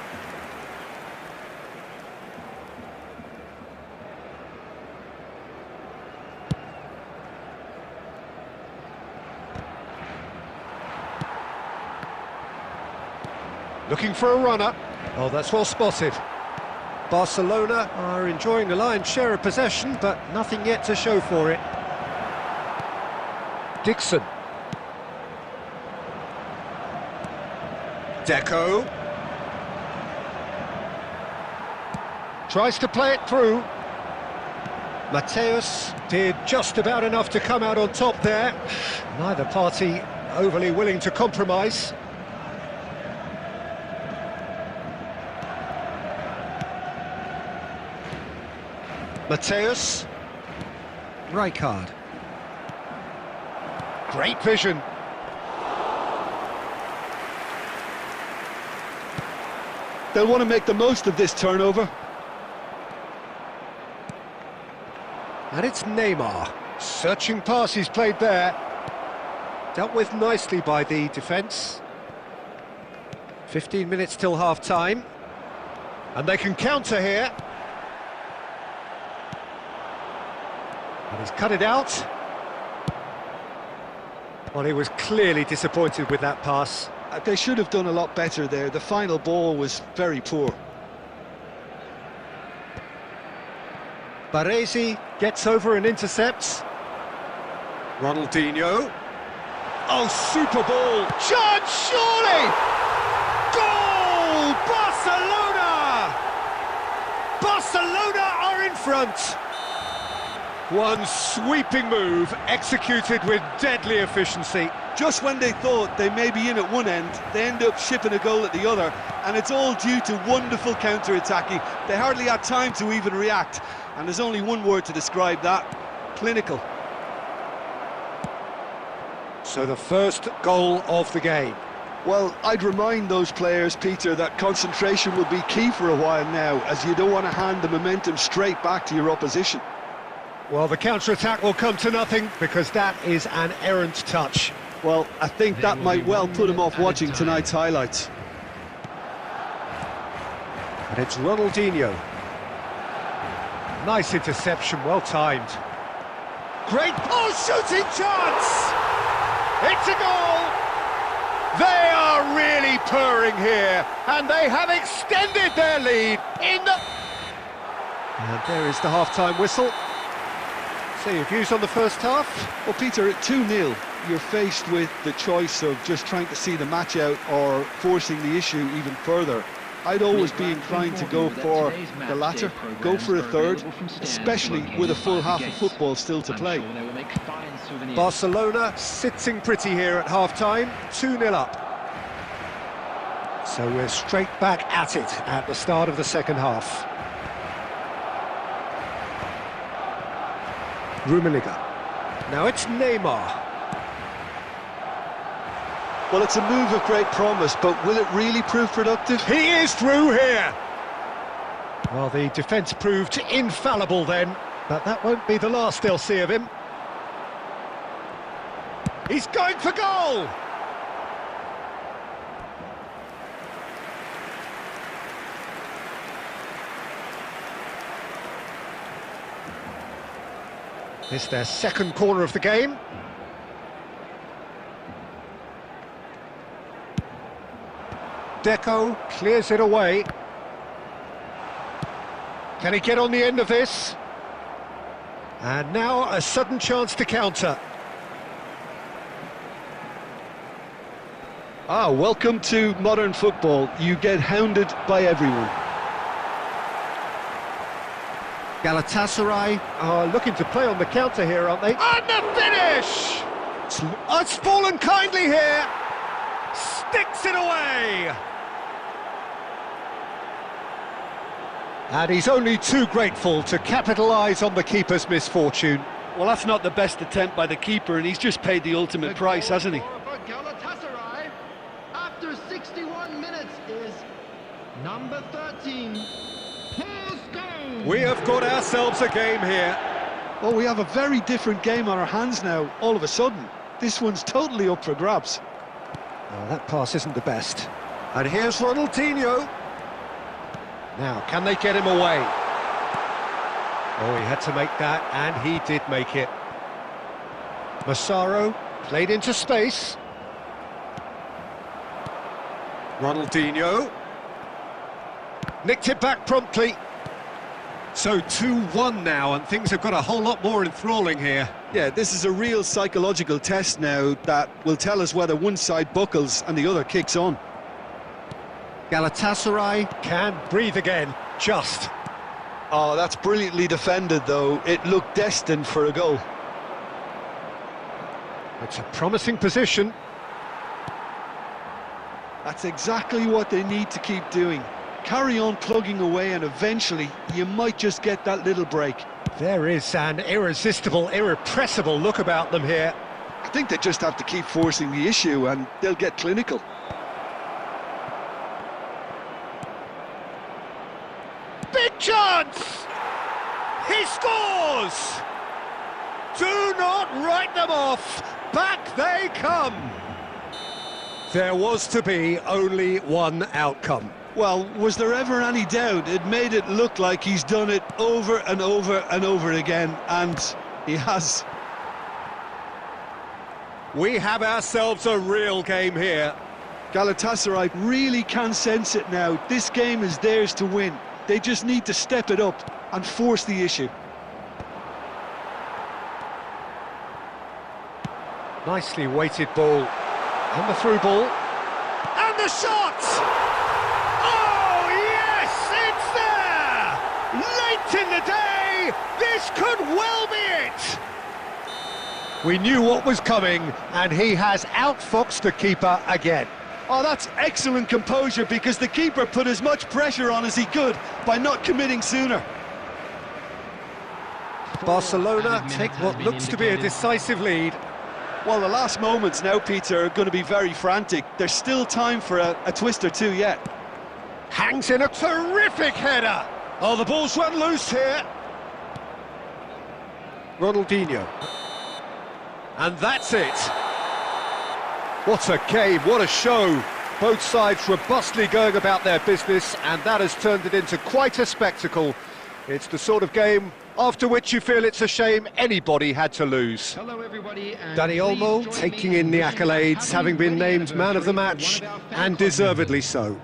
Looking for a runner. Oh, that's well spotted. Barcelona are enjoying the lion's share of possession, but nothing yet to show for it. Dixon. Deco. Tries to play it through. Mateus did just about enough to come out on top there. Neither party overly willing to compromise. Mateus. Rijkaard. Great vision. They'll want to make the most of this turnover. And it's Neymar. Searching pass he's played there. Dealt with nicely by the defence. 15 minutes till half-time. And they can counter here. And he's cut it out. Well, he was clearly disappointed with that pass. They should have done a lot better there. The final ball was very poor. Baresi gets over and intercepts. Ronaldinho. Oh, super ball. Chance, surely! Goal! Barcelona! Barcelona are in front. One sweeping move, executed with deadly efficiency. Just when they thought they may be in at one end, they end up shipping a goal at the other, and it's all due to wonderful counter-attacking. They hardly had time to even react, and there's only one word to describe that: clinical. So the first goal of the game. Well, I'd remind those players, Peter, that concentration will be key for a while now, as you don't want to hand the momentum straight back to your opposition. Well, the counter-attack will come to nothing because that is an errant touch. Well, I think that might well put him off watching tonight's highlights. And it's Ronaldinho. Nice interception, well timed. Great, oh, shooting chance! It's a goal! They are really purring here, and they have extended their lead in the... And there is the half-time whistle. So your views on the first half? Well, Peter, at 2-0, you're faced with the choice of just trying to see the match out or forcing the issue even further. I'd always be inclined to go for the latter, go for a third, especially with a full half of football still to play. Barcelona sitting pretty here at half-time, 2-0 up. So we're straight back at it at the start of the second half. Rummenigge. Now it's Neymar. Well, it's a move of great promise, but will it really prove productive? He is through here. Well, the defence proved infallible then, but that won't be the last they'll see of him. He's going for goal. This their second corner of the game. Deco clears it away. Can he get on the end of this? And now a sudden chance to counter. Ah, welcome to modern football. You get hounded by everyone. Galatasaray are looking to play on the counter here, aren't they? And the finish! It's fallen kindly here. Sticks it away. And he's only too grateful to capitalise on the keeper's misfortune. Well, that's not the best attempt by the keeper, and he's just paid the ultimate price, hasn't he? For Galatasaray, after 61 minutes, is number 13. We have got ourselves a game here. Well, we have a very different game on our hands now, all of a sudden. This one's totally up for grabs. Oh, that pass isn't the best. And here's Ronaldinho. Now, can they get him away? Oh, he had to make that, and he did make it. Massaro played into space. Ronaldinho. Nicked it back promptly. So 2-1 now, and things have got a whole lot more enthralling here. Yeah, this is a real psychological test now that will tell us whether one side buckles and the other kicks on. Galatasaray can breathe again, just. Oh, that's brilliantly defended, though. It looked destined for a goal. It's a promising position. That's exactly what they need to keep doing. Carry on plugging away, and eventually you might just get that little break. There is an irresistible, irrepressible look about them here. I think they just have to keep forcing the issue and they'll get clinical. Big chance! He scores! Do not write them off. Back they come. There was to be only one outcome. Well, was there ever any doubt? It made it look like he's done it over and over and over again, and he has. We have ourselves a real game here. Galatasaray really can sense it now. This game is theirs to win. They just need to step it up and force the issue. Nicely weighted ball. And the through ball. And the shot! Oh, yes, it's there! Late in the day, this could well be it! We knew what was coming, and he has outfoxed the keeper again. Oh, that's excellent composure, because the keeper put as much pressure on as he could by not committing sooner. Barcelona take what looks to be a decisive lead. Well, the last moments now, Peter, are going to be very frantic. There's still time for a twist or two yet. Hangs in a terrific header. Oh, the ball's run loose here. Ronaldinho. And that's it. What a game, what a show. Both sides robustly going about their business, and that has turned it into quite a spectacle. It's the sort of game after which you feel it's a shame anybody had to lose. Hello everybody. And Dani Olmo please join taking me in the wishing a accolades, happy having been wedding named man of the anniversary match, to one of our fan and club deservedly members. so.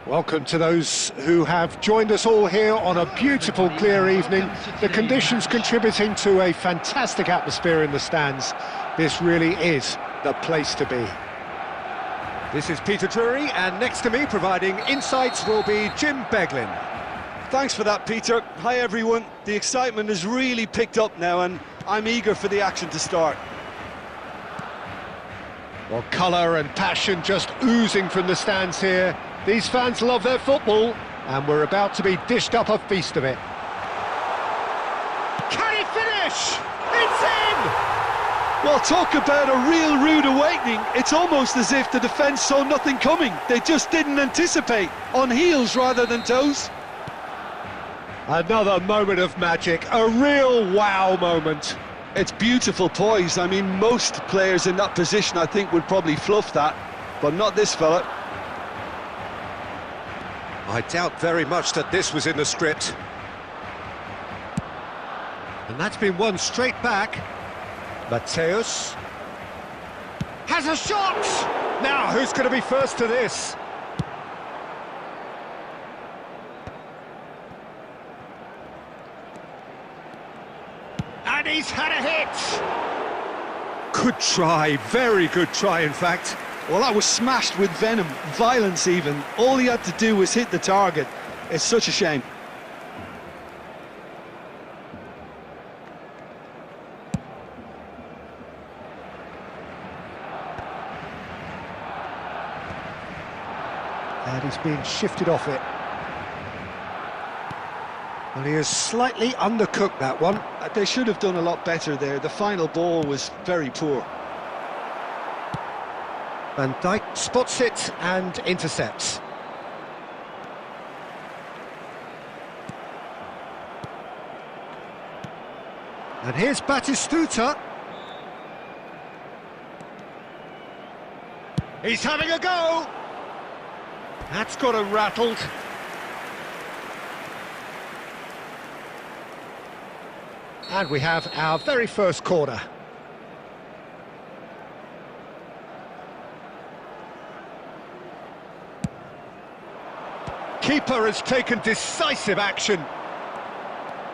Welcome to those who have joined us all here on a beautiful, clear evening. The conditions contributing to a fantastic atmosphere in the stands. This really is the place to be. This is Peter Drury, and next to me, providing insights, will be Jim Beglin. Thanks for that, Peter. Hi, everyone. The excitement has really picked up now, and I'm eager for the action to start. Well, colour and passion just oozing from the stands here. These fans love their football, and we're about to be dished up a feast of it. Can he finish? It's in! Well, talk about a real rude awakening. It's almost as if the defence saw nothing coming. They just didn't anticipate, on heels rather than toes. Another moment of magic, a real wow moment. It's beautiful poise. I mean, most players in that position, I think, would probably fluff that, but not this fella. I doubt very much that this was in the script. And that's been won straight back. Mateus has a shot! Now, who's going to be first to this? And he's had a hit! Good try, very good try, in fact. Well, that was smashed with venom, violence even. All he had to do was hit the target. It's such a shame. And he's being shifted off it. Well, he has slightly undercooked that one. They should have done a lot better there. The final ball was very poor. Van Dijk spots it and intercepts. And here's Batistuta. He's having a go! That's got him rattled. And we have our very first corner. Keeper has taken decisive action.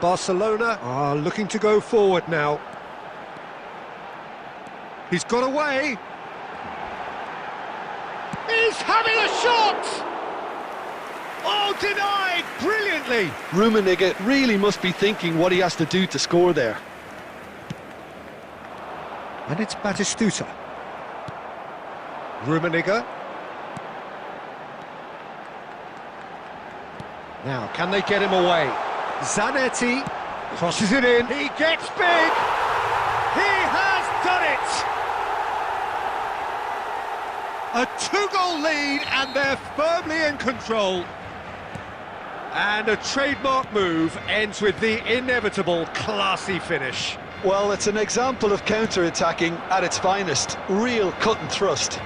Barcelona are looking to go forward now. He's got away. He's having a shot! Oh, denied brilliantly! Rummenigge really must be thinking what he has to do to score there. And it's Batistuta. Rummenigge. Now, can they get him away? Zanetti crosses it in. He gets big! He has done it! A two-goal lead, and they're firmly in control. And a trademark move ends with the inevitable classy finish. Well, it's an example of counter-attacking at its finest. Real cut and thrust.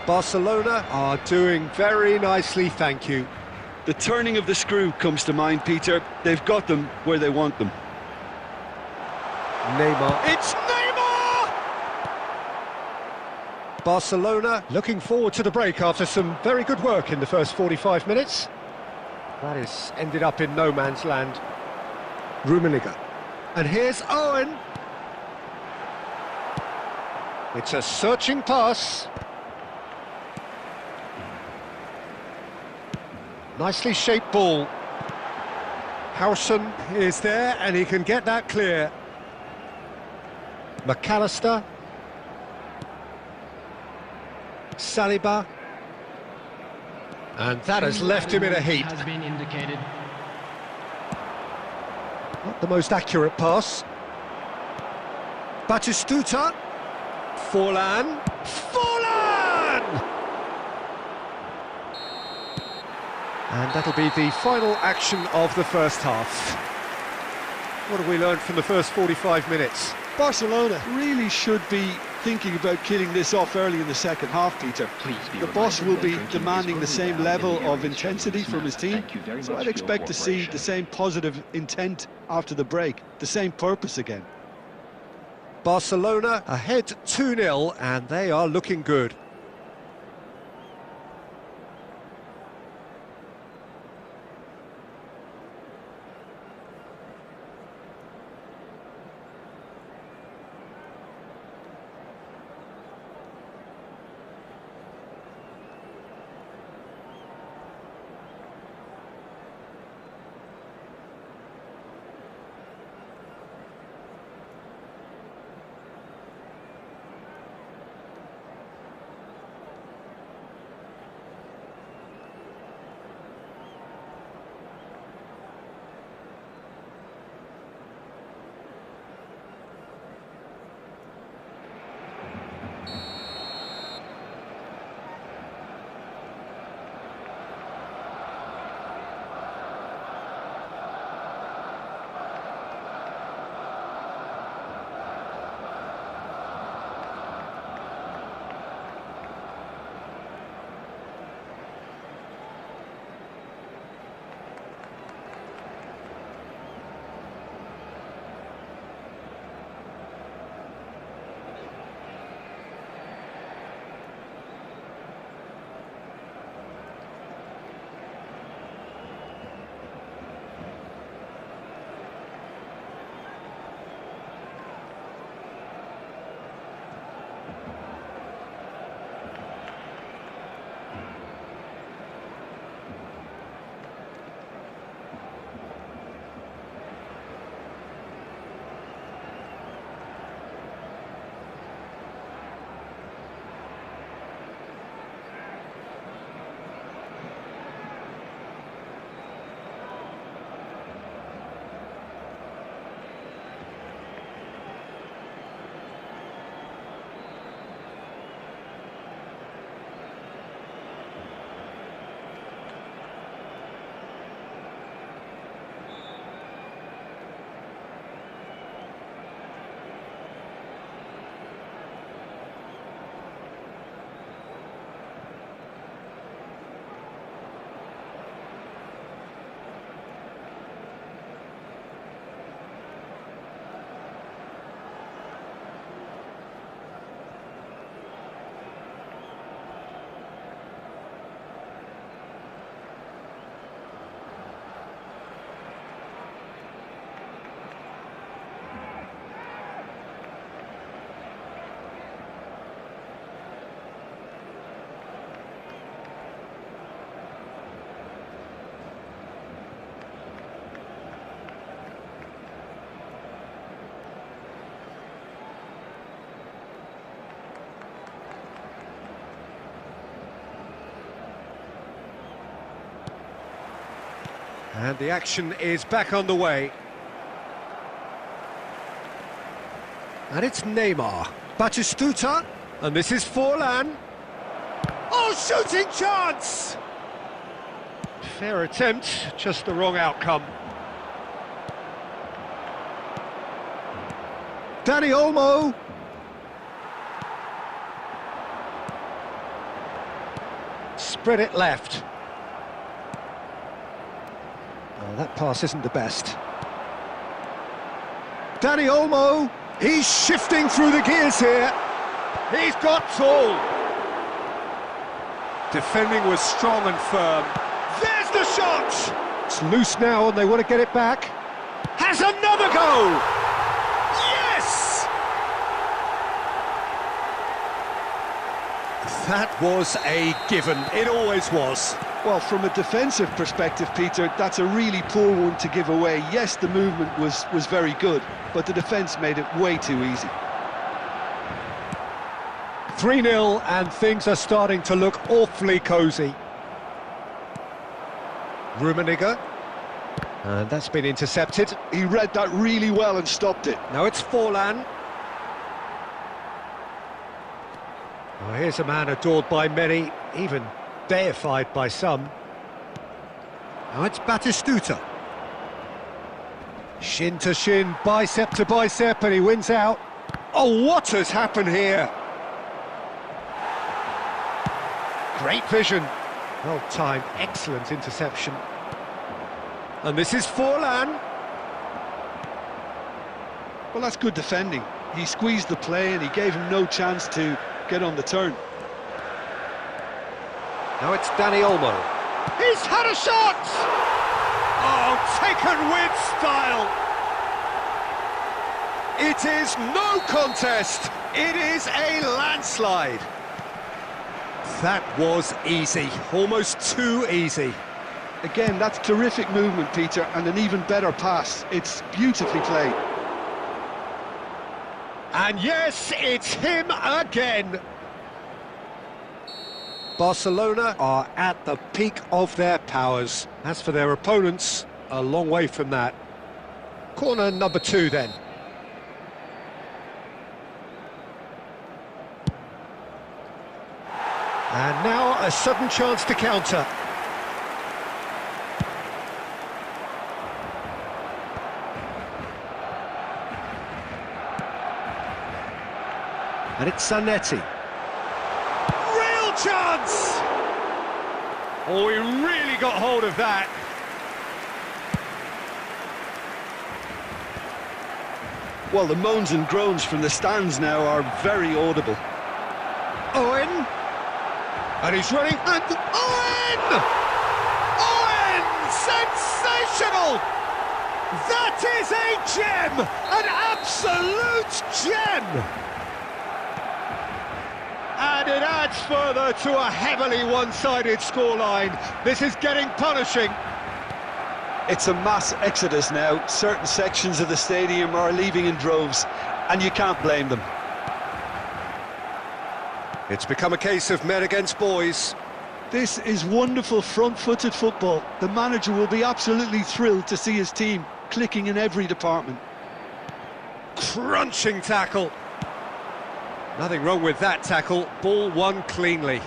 Barcelona are doing very nicely, thank you. The turning of the screw comes to mind, Peter. They've got them where they want them. Neymar. It's Neymar! Barcelona looking forward to the break after some very good work in the first 45 minutes. That has ended up in no man's land. Rummenigge. And here's Owen. It's a searching pass. Nicely shaped ball. Howson is there and he can get that clear. McAllister. Saliba. And that has left him in a heap. Has been indicated. Not the most accurate pass. Batistuta. Forlan. Forlan! And that'll be the final action of the first half. What have we learned from the first 45 minutes? Barcelona really should be thinking about killing this off early in the second half, Peter. The boss will be demanding the same level of intensity from his team, so I'd expect to see the same positive intent after the break, the same purpose again. Barcelona ahead 2-0, and they are looking good. And the action is back on the way. And it's Neymar. Batistuta. And this is Forlan. Oh, shooting chance! Fair attempt, just the wrong outcome. Dani Olmo. Spread it left. Oh, that pass isn't the best. Dani Olmo. He's shifting through the gears here. He's got tall. Defending was strong and firm. There's the shot! It's loose now and they want to get it back. Has another go! Yes! That was a given. It always was. Well, from a defensive perspective, Peter, that's a really poor one to give away. Yes, the movement was very good, but the defence made it way too easy. 3-0 and things are starting to look awfully cosy. Rummenigge. And that's been intercepted. He read that really well and stopped it. Now it's Forlan. Oh, here's a man adored by many, even deified by some. Now it's Batistuta. Shin to shin, bicep to bicep, and he wins out. Oh, what has happened here? Great vision. Well timed, excellent interception. And this is Forlan. Well, that's good defending. He squeezed the play and he gave him no chance to get on the turn. Now it's Dani Olmo. He's had a shot! Oh, taken with style. It is no contest. It is a landslide. That was easy, almost too easy. Again, that's terrific movement, Peter, and an even better pass. It's beautifully played. And yes, it's him again. Barcelona are at the peak of their powers. As for their opponents, a long way from that. Corner number 2 then. And now a sudden chance to counter. And it's Zanetti. Real chance! Oh, he really got hold of that. Well, the moans and groans from the stands now are very audible. Owen. And he's running, and Owen! Owen! Sensational! That is a gem! An absolute gem! And it adds further to a heavily one-sided scoreline. This is getting punishing. It's a mass exodus now. Certain sections of the stadium are leaving in droves, and you can't blame them. It's become a case of men against boys. This is wonderful front-footed football. The manager will be absolutely thrilled to see his team clicking in every department. Crunching tackle. Nothing wrong with that tackle. Ball won cleanly.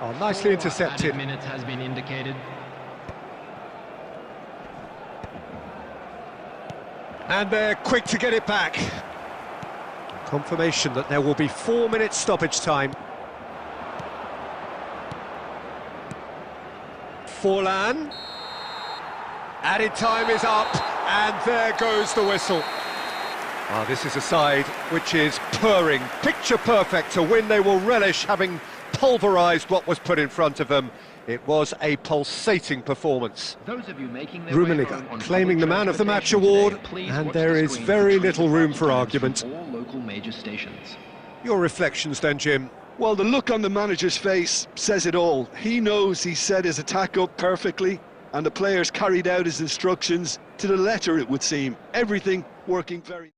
Oh, nicely intercepted. Minutes has been indicated. And they're quick to get it back. Confirmation that there will be 4 minutes stoppage time. Forlan. Added time is up, and there goes the whistle. Ah, this is a side which is purring, picture perfect. To win, they will relish having pulverised what was put in front of them. It was a pulsating performance. Those of you making their Rummenigge claiming the Man of the Match award, and there is very little room for argument. All local major stations. Your reflections then, Jim? Well, the look on the manager's face says it all. He knows he set his attack up perfectly, and the players carried out his instructions to the letter, it would seem. Everything working very...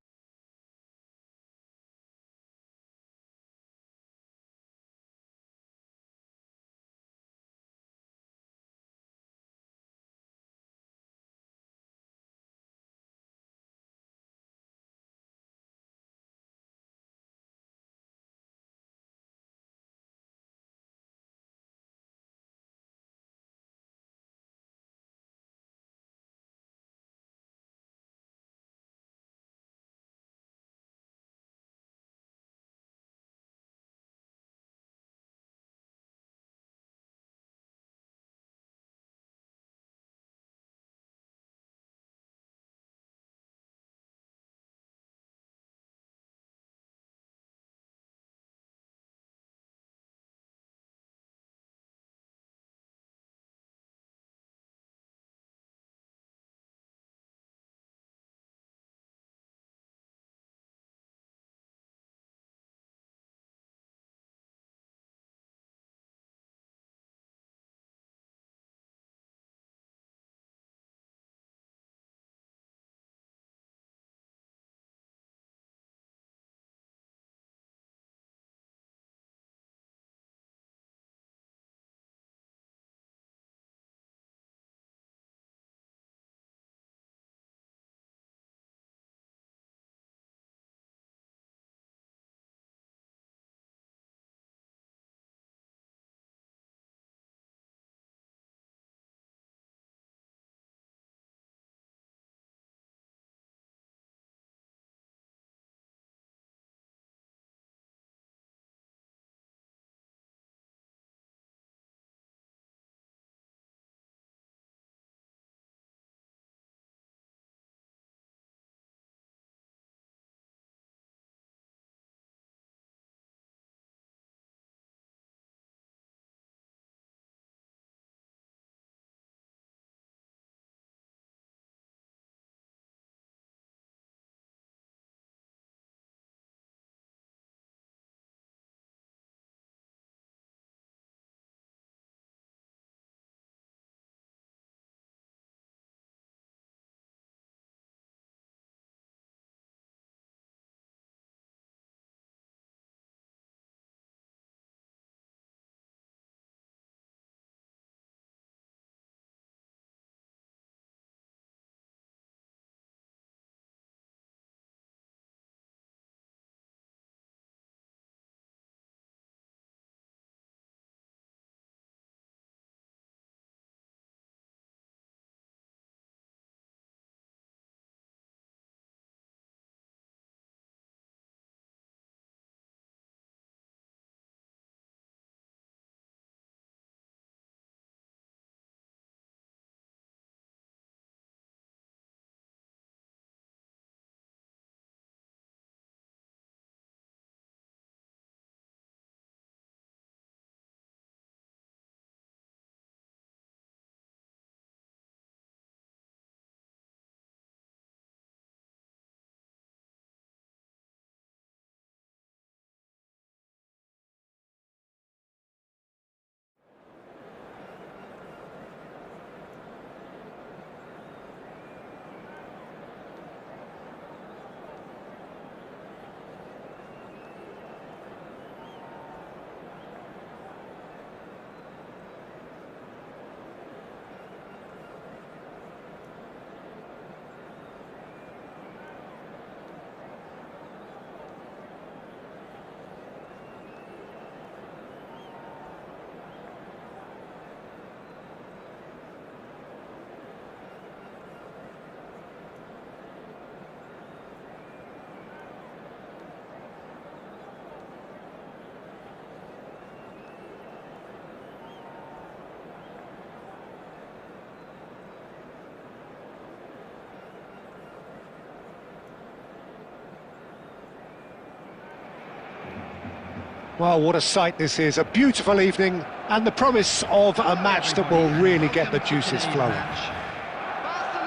Well, what a sight this is, a beautiful evening, and the promise of a match that will really get the juices flowing.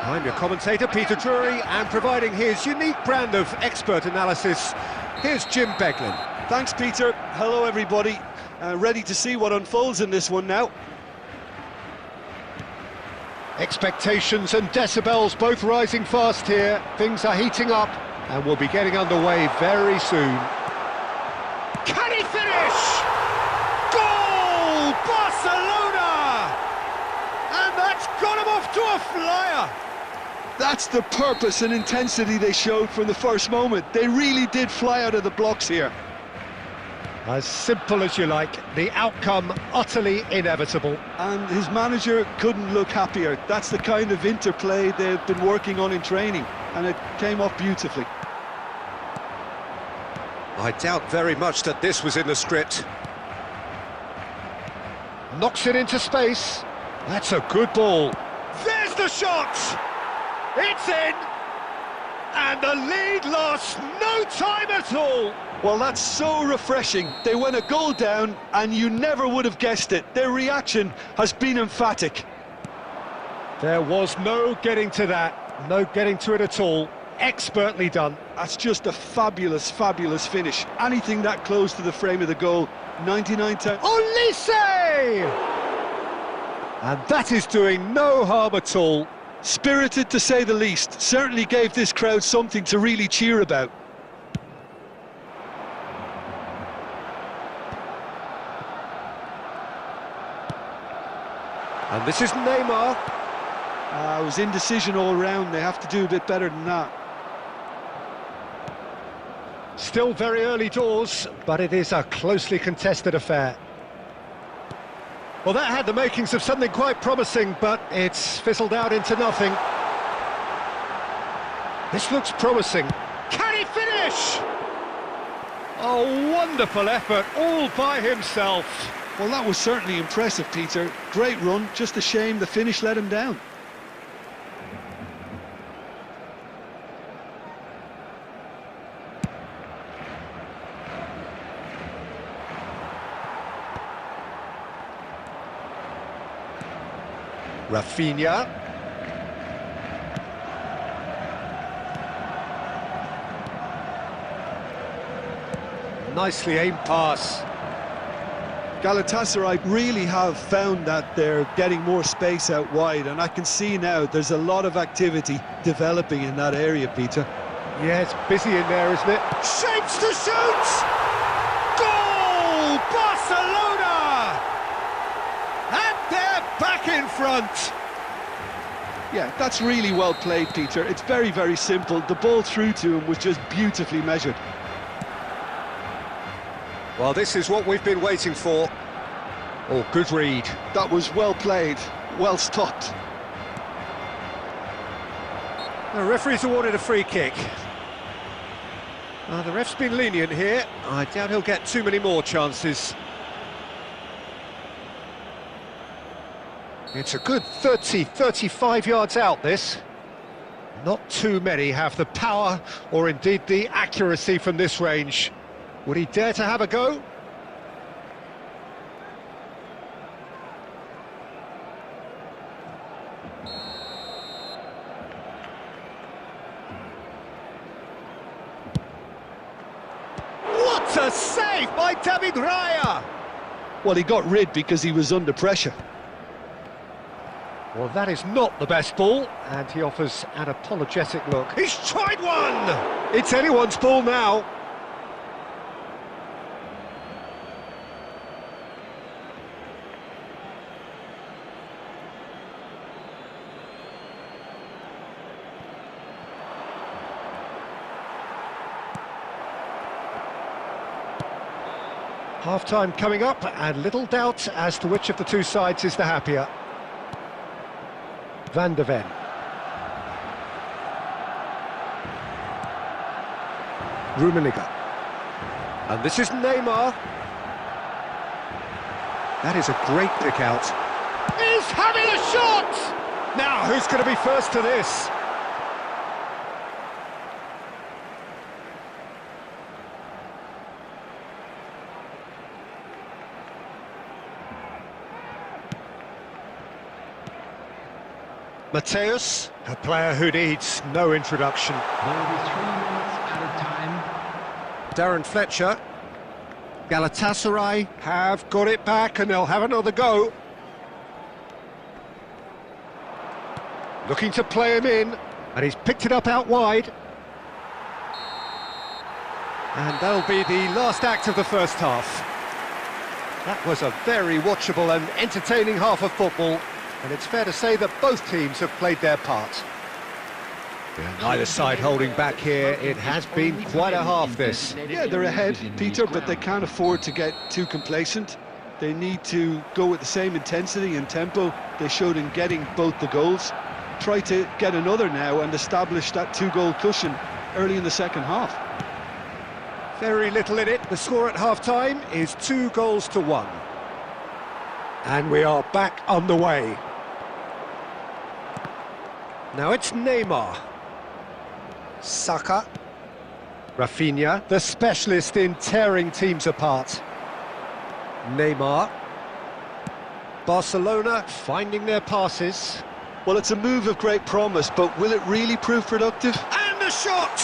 I'm your commentator, Peter Drury, and providing his unique brand of expert analysis, here's Jim Beglin. Thanks, Peter. Hello, everybody. Ready to see what unfolds in this one now. Expectations and decibels both rising fast here. Things are heating up, and we'll be getting underway very soon. Can he finish? Goal! Barcelona! And that's got him off to a flyer. That's the purpose and intensity they showed from the first moment. They really did fly out of the blocks here. As simple as you like, the outcome utterly inevitable. And his manager couldn't look happier. That's the kind of interplay they've been working on in training, and it came off beautifully. I doubt very much that this was in the script. Knocks it into space. That's a good ball. There's the shot! It's in! And the lead lost no time at all! Well, that's so refreshing. They went a goal down, and you never would have guessed it. Their reaction has been emphatic. There was no getting to that, no getting to it at all. Expertly done. That's just a fabulous, fabulous finish. Anything that close to the frame of the goal, 99 times. Olise! And that is doing no harm at all. Spirited, to say the least. Certainly gave this crowd something to really cheer about. And this is Neymar. It was indecision all round. They have to do a bit better than that. Still very early doors, but it is a closely contested affair. Well, that had the makings of something quite promising, but it's fizzled out into nothing. This looks promising. Can he finish? A wonderful effort, all by himself. Well, that was certainly impressive, Peter. Great run, just a shame the finish let him down. Rafinha. Nicely aimed pass. Galatasaray really have found that they're getting more space out wide, and I can see now there's a lot of activity developing in that area, Peter. Yeah, it's busy in there, isn't it? Shapes to shoot! Goal! Barcelona! And they're back in front! Yeah, that's really well played, Peter. It's very, very simple. The ball through to him was just beautifully measured. Well, this is what we've been waiting for. Oh, good read. That was well played, well stopped. The referee's awarded a free kick. The ref's been lenient here. I doubt he'll get too many more chances. It's a good 30, 35 yards out, this. Not too many have the power or indeed the accuracy from this range. Would he dare to have a go? What a save by David Raya! Well, he got rid because he was under pressure. Well, that is not the best ball, and he offers an apologetic look. He's tried one! It's anyone's ball now. Half-time coming up, and little doubt as to which of the two sides is the happier. Van de Ven. Rummenigge. And this is Neymar. That is a great pick out. He's having a shot! Now, who's going to be first to this? Mateus, a player who needs no introduction. There will be 3 minutes added time. Darren Fletcher. Galatasaray have got it back and they'll have another go. Looking to play him in, and he's picked it up out wide. And that'll be the last act of the first half. That was a very watchable and entertaining half of football, and it's fair to say that both teams have played their part. Yeah, neither side holding back here. It has been quite a half, this. Yeah, they're ahead, Peter, but they can't afford to get too complacent. They need to go with the same intensity and tempo they showed in getting both the goals. Try to get another now and establish that 2-goal cushion early in the second half. Very little in it. The score at half-time is 2-1. And we are back on the way. Now it's Neymar. Saka. Rafinha, the specialist in tearing teams apart. Neymar. Barcelona finding their passes. Well, it's a move of great promise, but will it really prove productive? And the shot!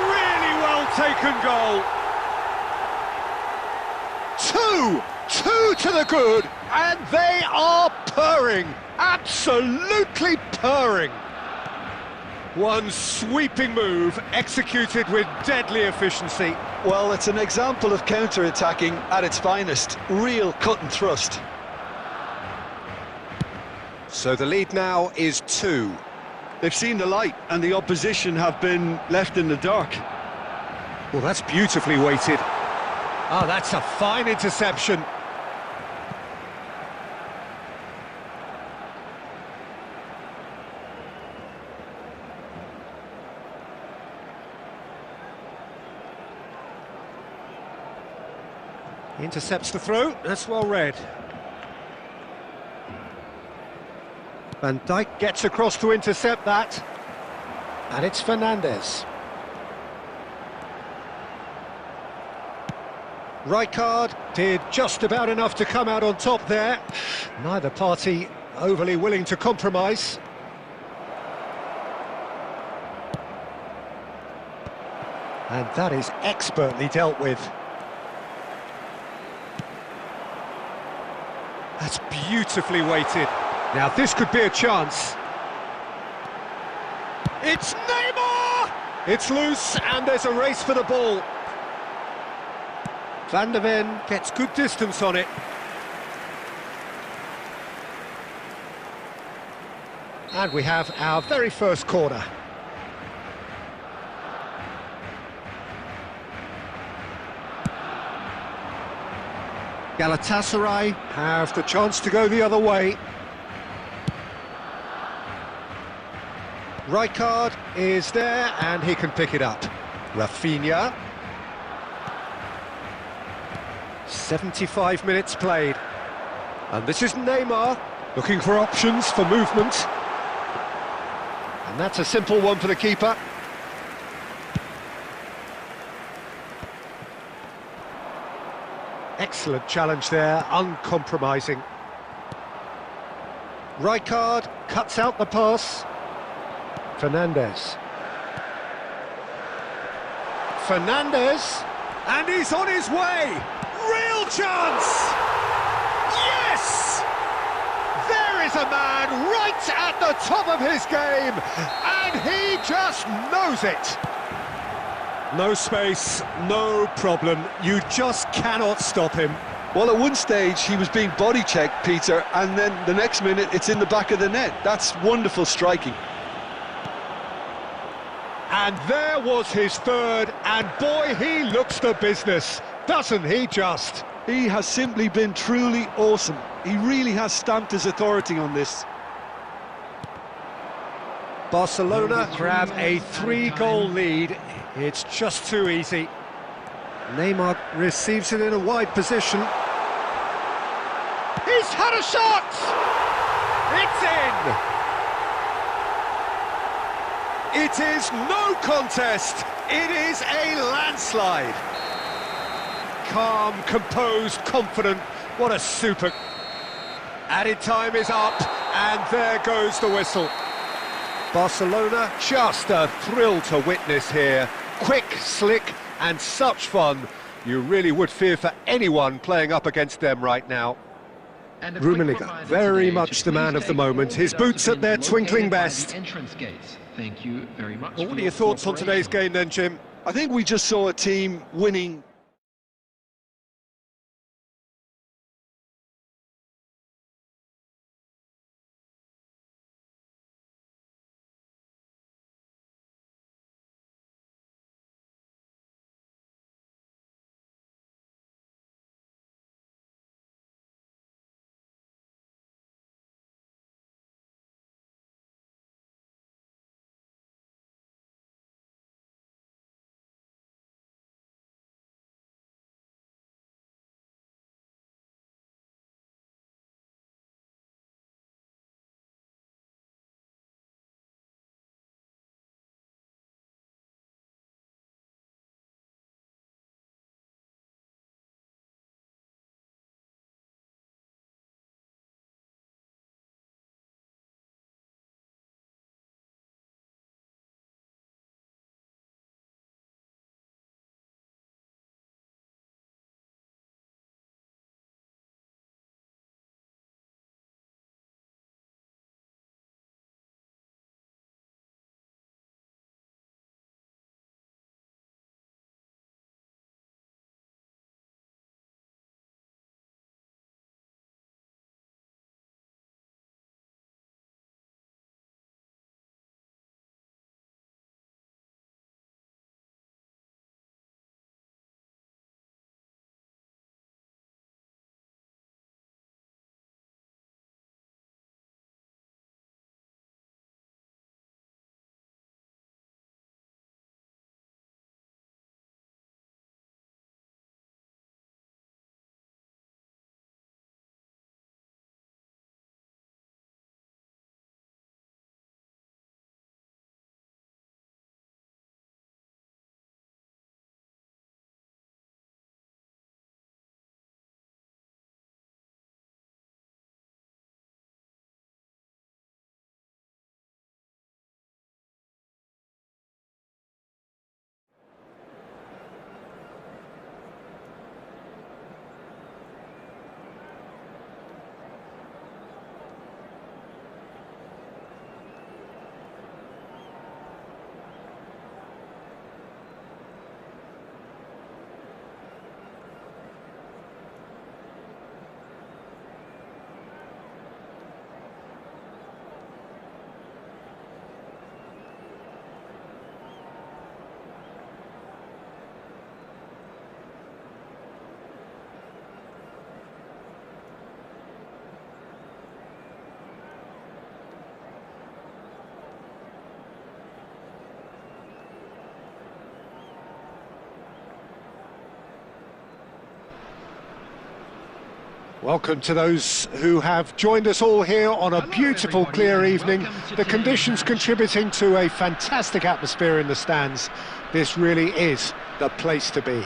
Really well taken goal. Two to the good, and they are purring, absolutely purring. One sweeping move, executed with deadly efficiency. Well, it's an example of counter-attacking at its finest. Real cut and thrust. So the lead now is 2. They've seen the light, and the opposition have been left in the dark. Well, that's beautifully weighted. Oh, that's a fine interception. Intercepts the throw, that's well read. Van Dijk gets across to intercept that. And it's Fernandes. Rijkaard did just about enough to come out on top there. Neither party overly willing to compromise. And that is expertly dealt with. That's beautifully weighted. Now this could be a chance. It's Neymar! It's loose and there's a race for the ball. Van der Ven gets good distance on it. And we have our very first corner. Galatasaray have the chance to go the other way. Rijkaard is there and he can pick it up. Rafinha. 75 minutes played. And this is Neymar looking for options for movement. And that's a simple one for the keeper. Excellent challenge there, uncompromising. Rijkaard cuts out the pass. Fernandes. Fernandes, and he's on his way. Real chance! Yes! There is a man right at the top of his game, and he just knows it. No space, no problem. You just cannot stop him. Well, at one stage he was being body checked, Peter, and then the next minute it's in the back of the net. That's wonderful striking. And there was his third, and boy, he looks the business, doesn't he just? He has simply been truly awesome. He really has stamped his authority on this. Barcelona grab a 3-goal lead. It's just too easy. Neymar receives it in a wide position. He's had a shot! It's in! It is no contest, it is a landslide. Calm, composed, confident, what a super... Added time is up, And there goes the whistle. Barcelona, just a thrill to witness here. Quick, slick, and such fun. You really would fear for anyone playing up against them right now. Rummenigge, very much the man of the moment. His boots at their twinkling best. Thank you very much. Well, what are your thoughts on today's game then, Jim? I think we just saw a team winning. Welcome to those who have joined us all here on a beautiful, clear evening. The conditions contributing to a fantastic atmosphere in the stands. This really is the place to be.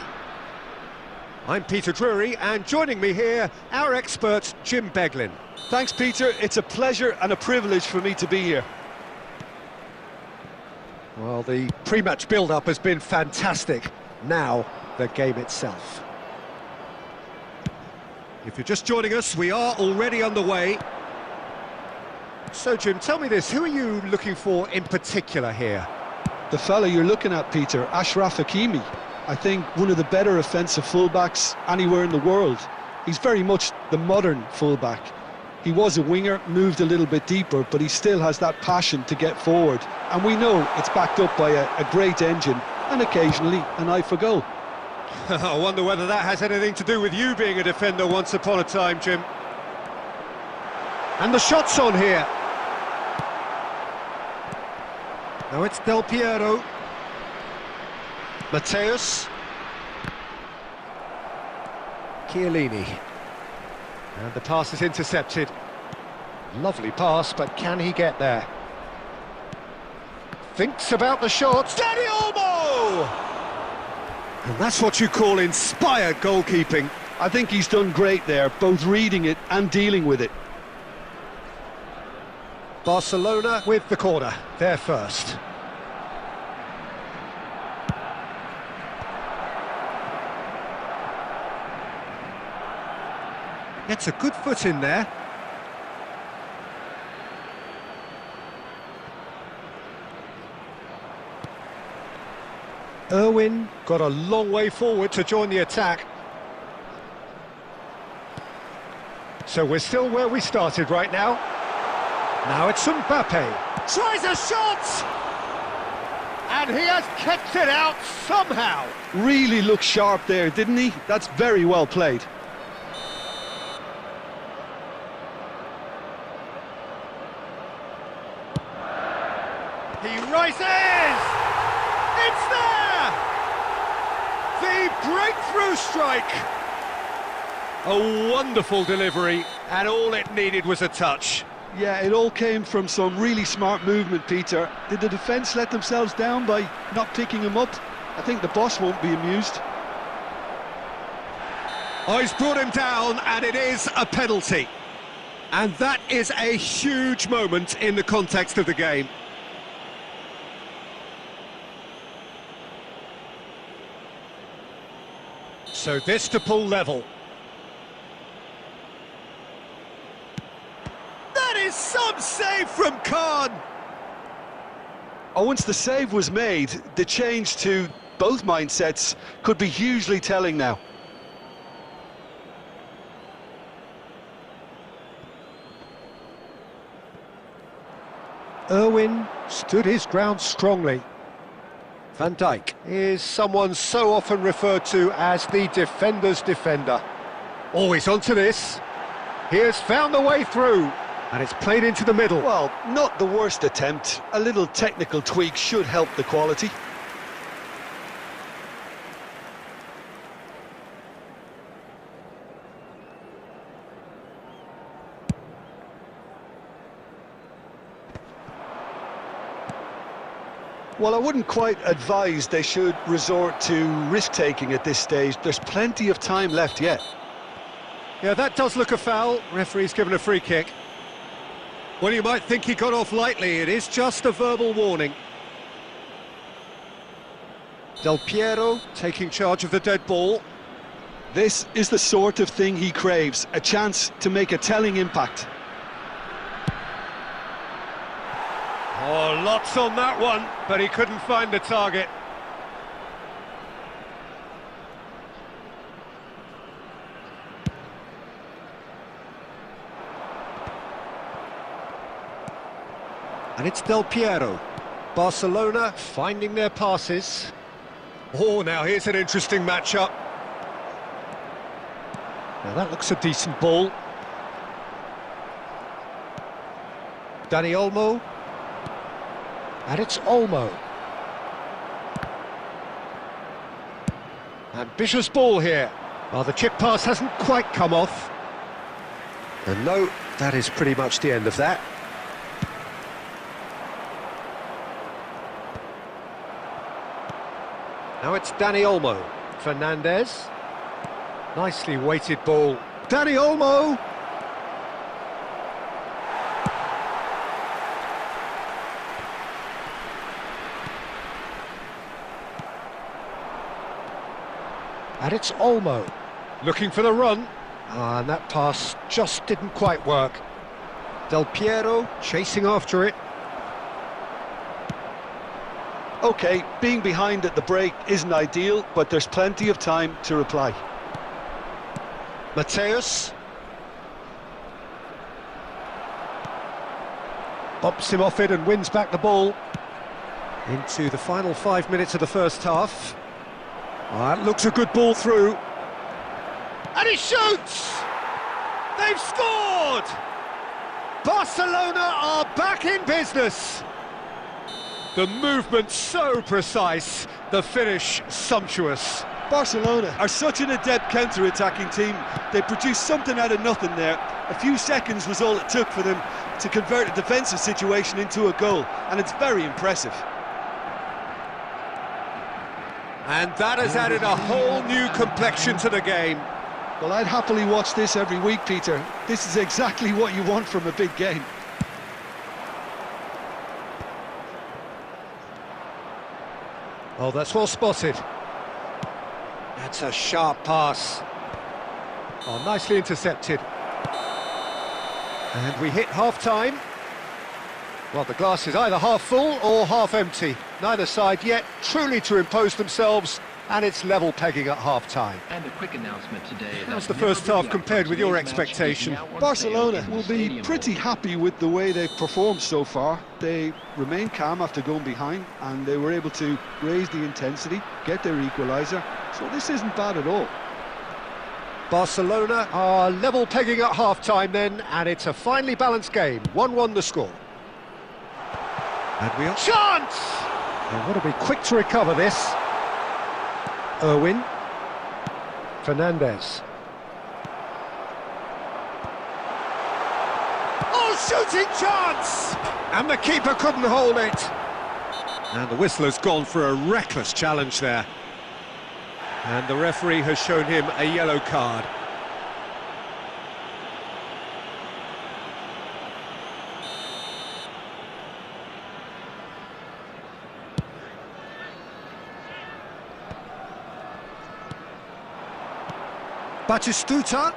I'm Peter Drury, and joining me here, our expert, Jim Beglin. Thanks, Peter. It's a pleasure and a privilege for me to be here. Well, the pre-match build-up has been fantastic. Now, the game itself. If you're just joining us, we are already underway. So, Jim, tell me this, who are you looking for in particular here? The fella you're looking at, Peter, Achraf Hakimi. I think one of the better offensive fullbacks anywhere in the world. He's very much the modern fullback. He was a winger, moved a little bit deeper, but he still has that passion to get forward. And we know it's backed up by a great engine and occasionally an eye for goal. I wonder whether that has anything to do with you being a defender once upon a time, Jim. And the shot's on here. Now it's Del Piero. Mateus. Chiellini. And the pass is intercepted. Lovely pass, but can he get there? Thinks about the shot. Dani Olmo! And that's what you call inspired goalkeeping. I think he's done great there, both reading it and dealing with it. Barcelona with the corner, they're first. Gets a good foot in there. Irwin got a long way forward to join the attack. So we're still where we started right now. Now it's Mbappe. Tries a shot! And he has kept it out somehow. Really looked sharp there, didn't he? That's very well played. He rises! It's there! The breakthrough strike! A wonderful delivery, and all it needed was a touch. Yeah, it all came from some really smart movement, Peter. Did the defence let themselves down by not picking him up? I think the boss won't be amused. Oh, he's brought him down, and it is a penalty. And that is a huge moment in the context of the game. So this to pull level. That is some save from Khan! Oh, once the save was made, the change to both mindsets could be hugely telling now. Irwin stood his ground strongly. Van Dijk is someone so often referred to as the defender's defender. Always onto this. He has found the way through, and it's played into the middle. Well, not the worst attempt. A little technical tweak should help the quality. Well, I wouldn't quite advise they should resort to risk-taking at this stage. There's plenty of time left yet. Yeah, that does look a foul. Referee's given a free kick. Well, you might think he got off lightly. It is just a verbal warning. Del Piero taking charge of the dead ball. This is the sort of thing he craves, a chance to make a telling impact. Oh, lots on that one, but he couldn't find the target. And it's Del Piero. Barcelona finding their passes. Oh, now here's an interesting matchup. Now that looks a decent ball. Dani Olmo. And it's Olmo. Ambitious ball here. Well, the chip pass hasn't quite come off. And no, that is pretty much the end of that. Now it's Dani Olmo. Fernandez. Nicely weighted ball. Dani Olmo! And it's Olmo, looking for the run. And that pass just didn't quite work. Del Piero chasing after it. OK, being behind at the break isn't ideal, but there's plenty of time to reply. Mateus. Bumps him off it and wins back the ball. Into the final 5 minutes of the first half. That looks a good ball through. And he shoots! They've scored! Barcelona are back in business. The movement so precise, the finish sumptuous. Barcelona are such an adept counter-attacking team. They produced something out of nothing there. A few seconds was all it took for them to convert a defensive situation into a goal, and it's very impressive. And that has added a whole new complexion to the game. Well, I'd happily watch this every week, Peter. This is exactly what you want from a big game. Oh, that's well spotted. That's a sharp pass. Oh, nicely intercepted. And we hit half-time. Well, the glass is either half full or half empty. Neither side yet truly to impose themselves, and it's level pegging at half-time. And a quick announcement today. How's the first half compared with your expectation? Barcelona will be pretty happy with the way they've performed so far. They remained calm after going behind, and they were able to raise the intensity, get their equaliser, so this isn't bad at all. Barcelona are level pegging at half-time then, and it's a finely balanced game. 1-1 the score. And we are... Chance! They've got to be quick to recover this. Irwin. Fernandez. Oh, shooting chance! And the keeper couldn't hold it. And the whistler's gone for a reckless challenge there. And the referee has shown him a yellow card. Batistuta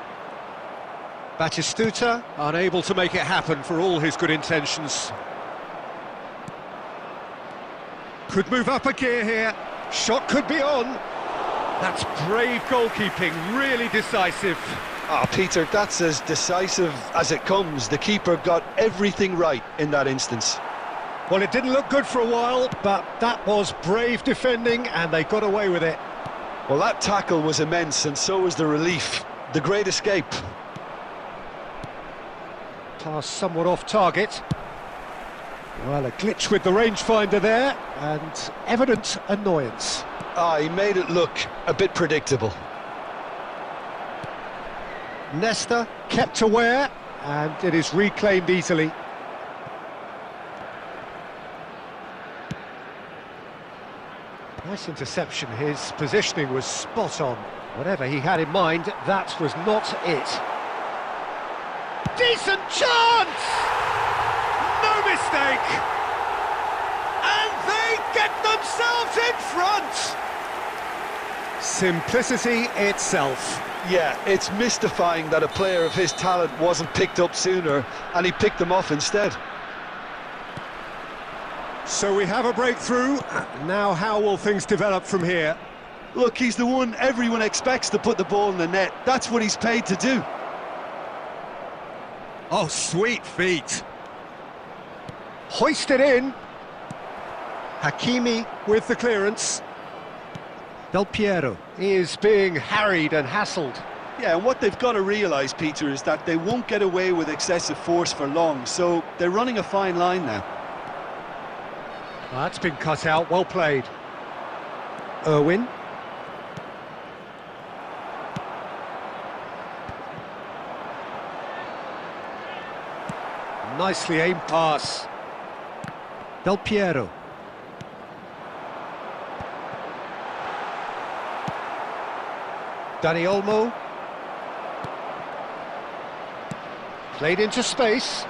unable to make it happen for all his good intentions. Could move up a gear here. Shot could be on. That's brave goalkeeping, really decisive. Ah, Peter, that's as decisive as it comes. The keeper got everything right in that instance. Well, it didn't look good for a while, but that was brave defending, and they got away with it. Well, that tackle was immense, and so was the relief. The great escape. Pass somewhat off target. Well, a glitch with the rangefinder there, and evident annoyance. Ah, he made it look a bit predictable. Nesta kept aware, and it is reclaimed easily. Nice interception, his positioning was spot on. Whatever he had in mind, that was not it. Decent chance! No mistake! And they get themselves in front! Simplicity itself. Yeah, it's mystifying that a player of his talent wasn't picked up sooner, and he picked them off instead. So we have a breakthrough. Now how will things develop from here? Look, he's the one everyone expects to put the ball in the net. That's what he's paid to do. Oh, sweet feet. Hoisted in. Hakimi with the clearance. Del Piero is being harried and hassled. Yeah, and what they've got to realise, Peter, is that they won't get away with excessive force for long, so they're running a fine line now. That's been cut out, well played. Irwin. Nicely aimed pass. Del Piero. Dani Olmo. Played into space.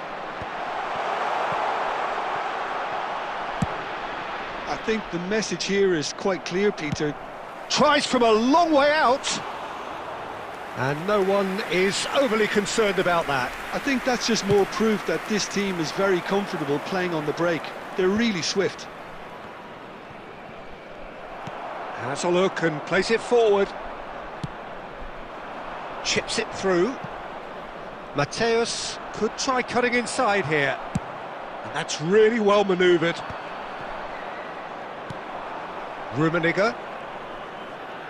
I think the message here is quite clear, Peter. Tries from a long way out. And no one is overly concerned about that. I think that's just more proof that this team is very comfortable playing on the break. They're really swift. Has a look and plays it forward. Chips it through. Mateus could try cutting inside here. And that's really well manoeuvred. Rummenigge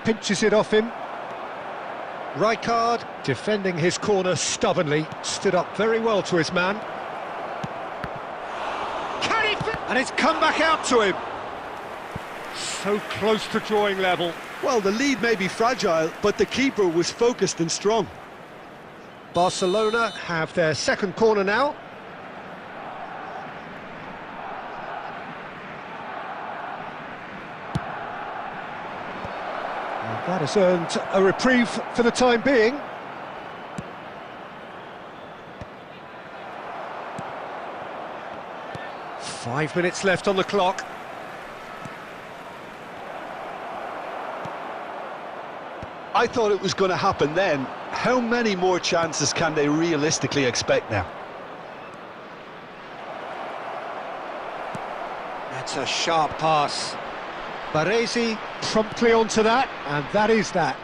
pinches it off him. Rijkaard, defending his corner stubbornly, stood up very well to his man. Can he fit? And it's come back out to him. So close to drawing level. Well, the lead may be fragile, but the keeper was focused and strong. Barcelona have their second corner now. That has earned a reprieve for the time being. Five minutes left on the clock. I thought it was going to happen then. How many more chances can they realistically expect now? That's a sharp pass. Baresi promptly onto that, and that is that.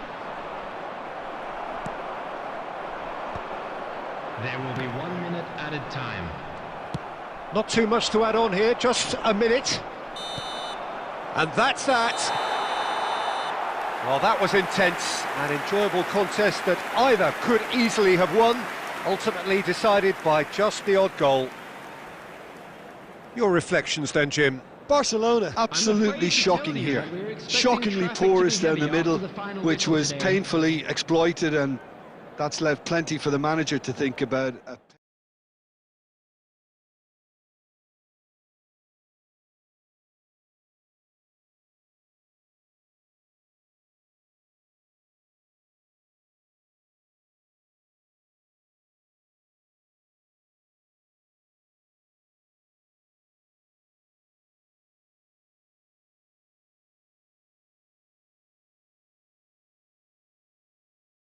There will be 1 minute added time. Not too much to add on here, just a minute. And that's that. Well, that was intense, an enjoyable contest that either could easily have won, ultimately decided by just the odd goal. Your reflections then, Jim? Barcelona, absolutely shocking here. Shockingly porous down the middle, which was painfully exploited, and that's left plenty for the manager to think about.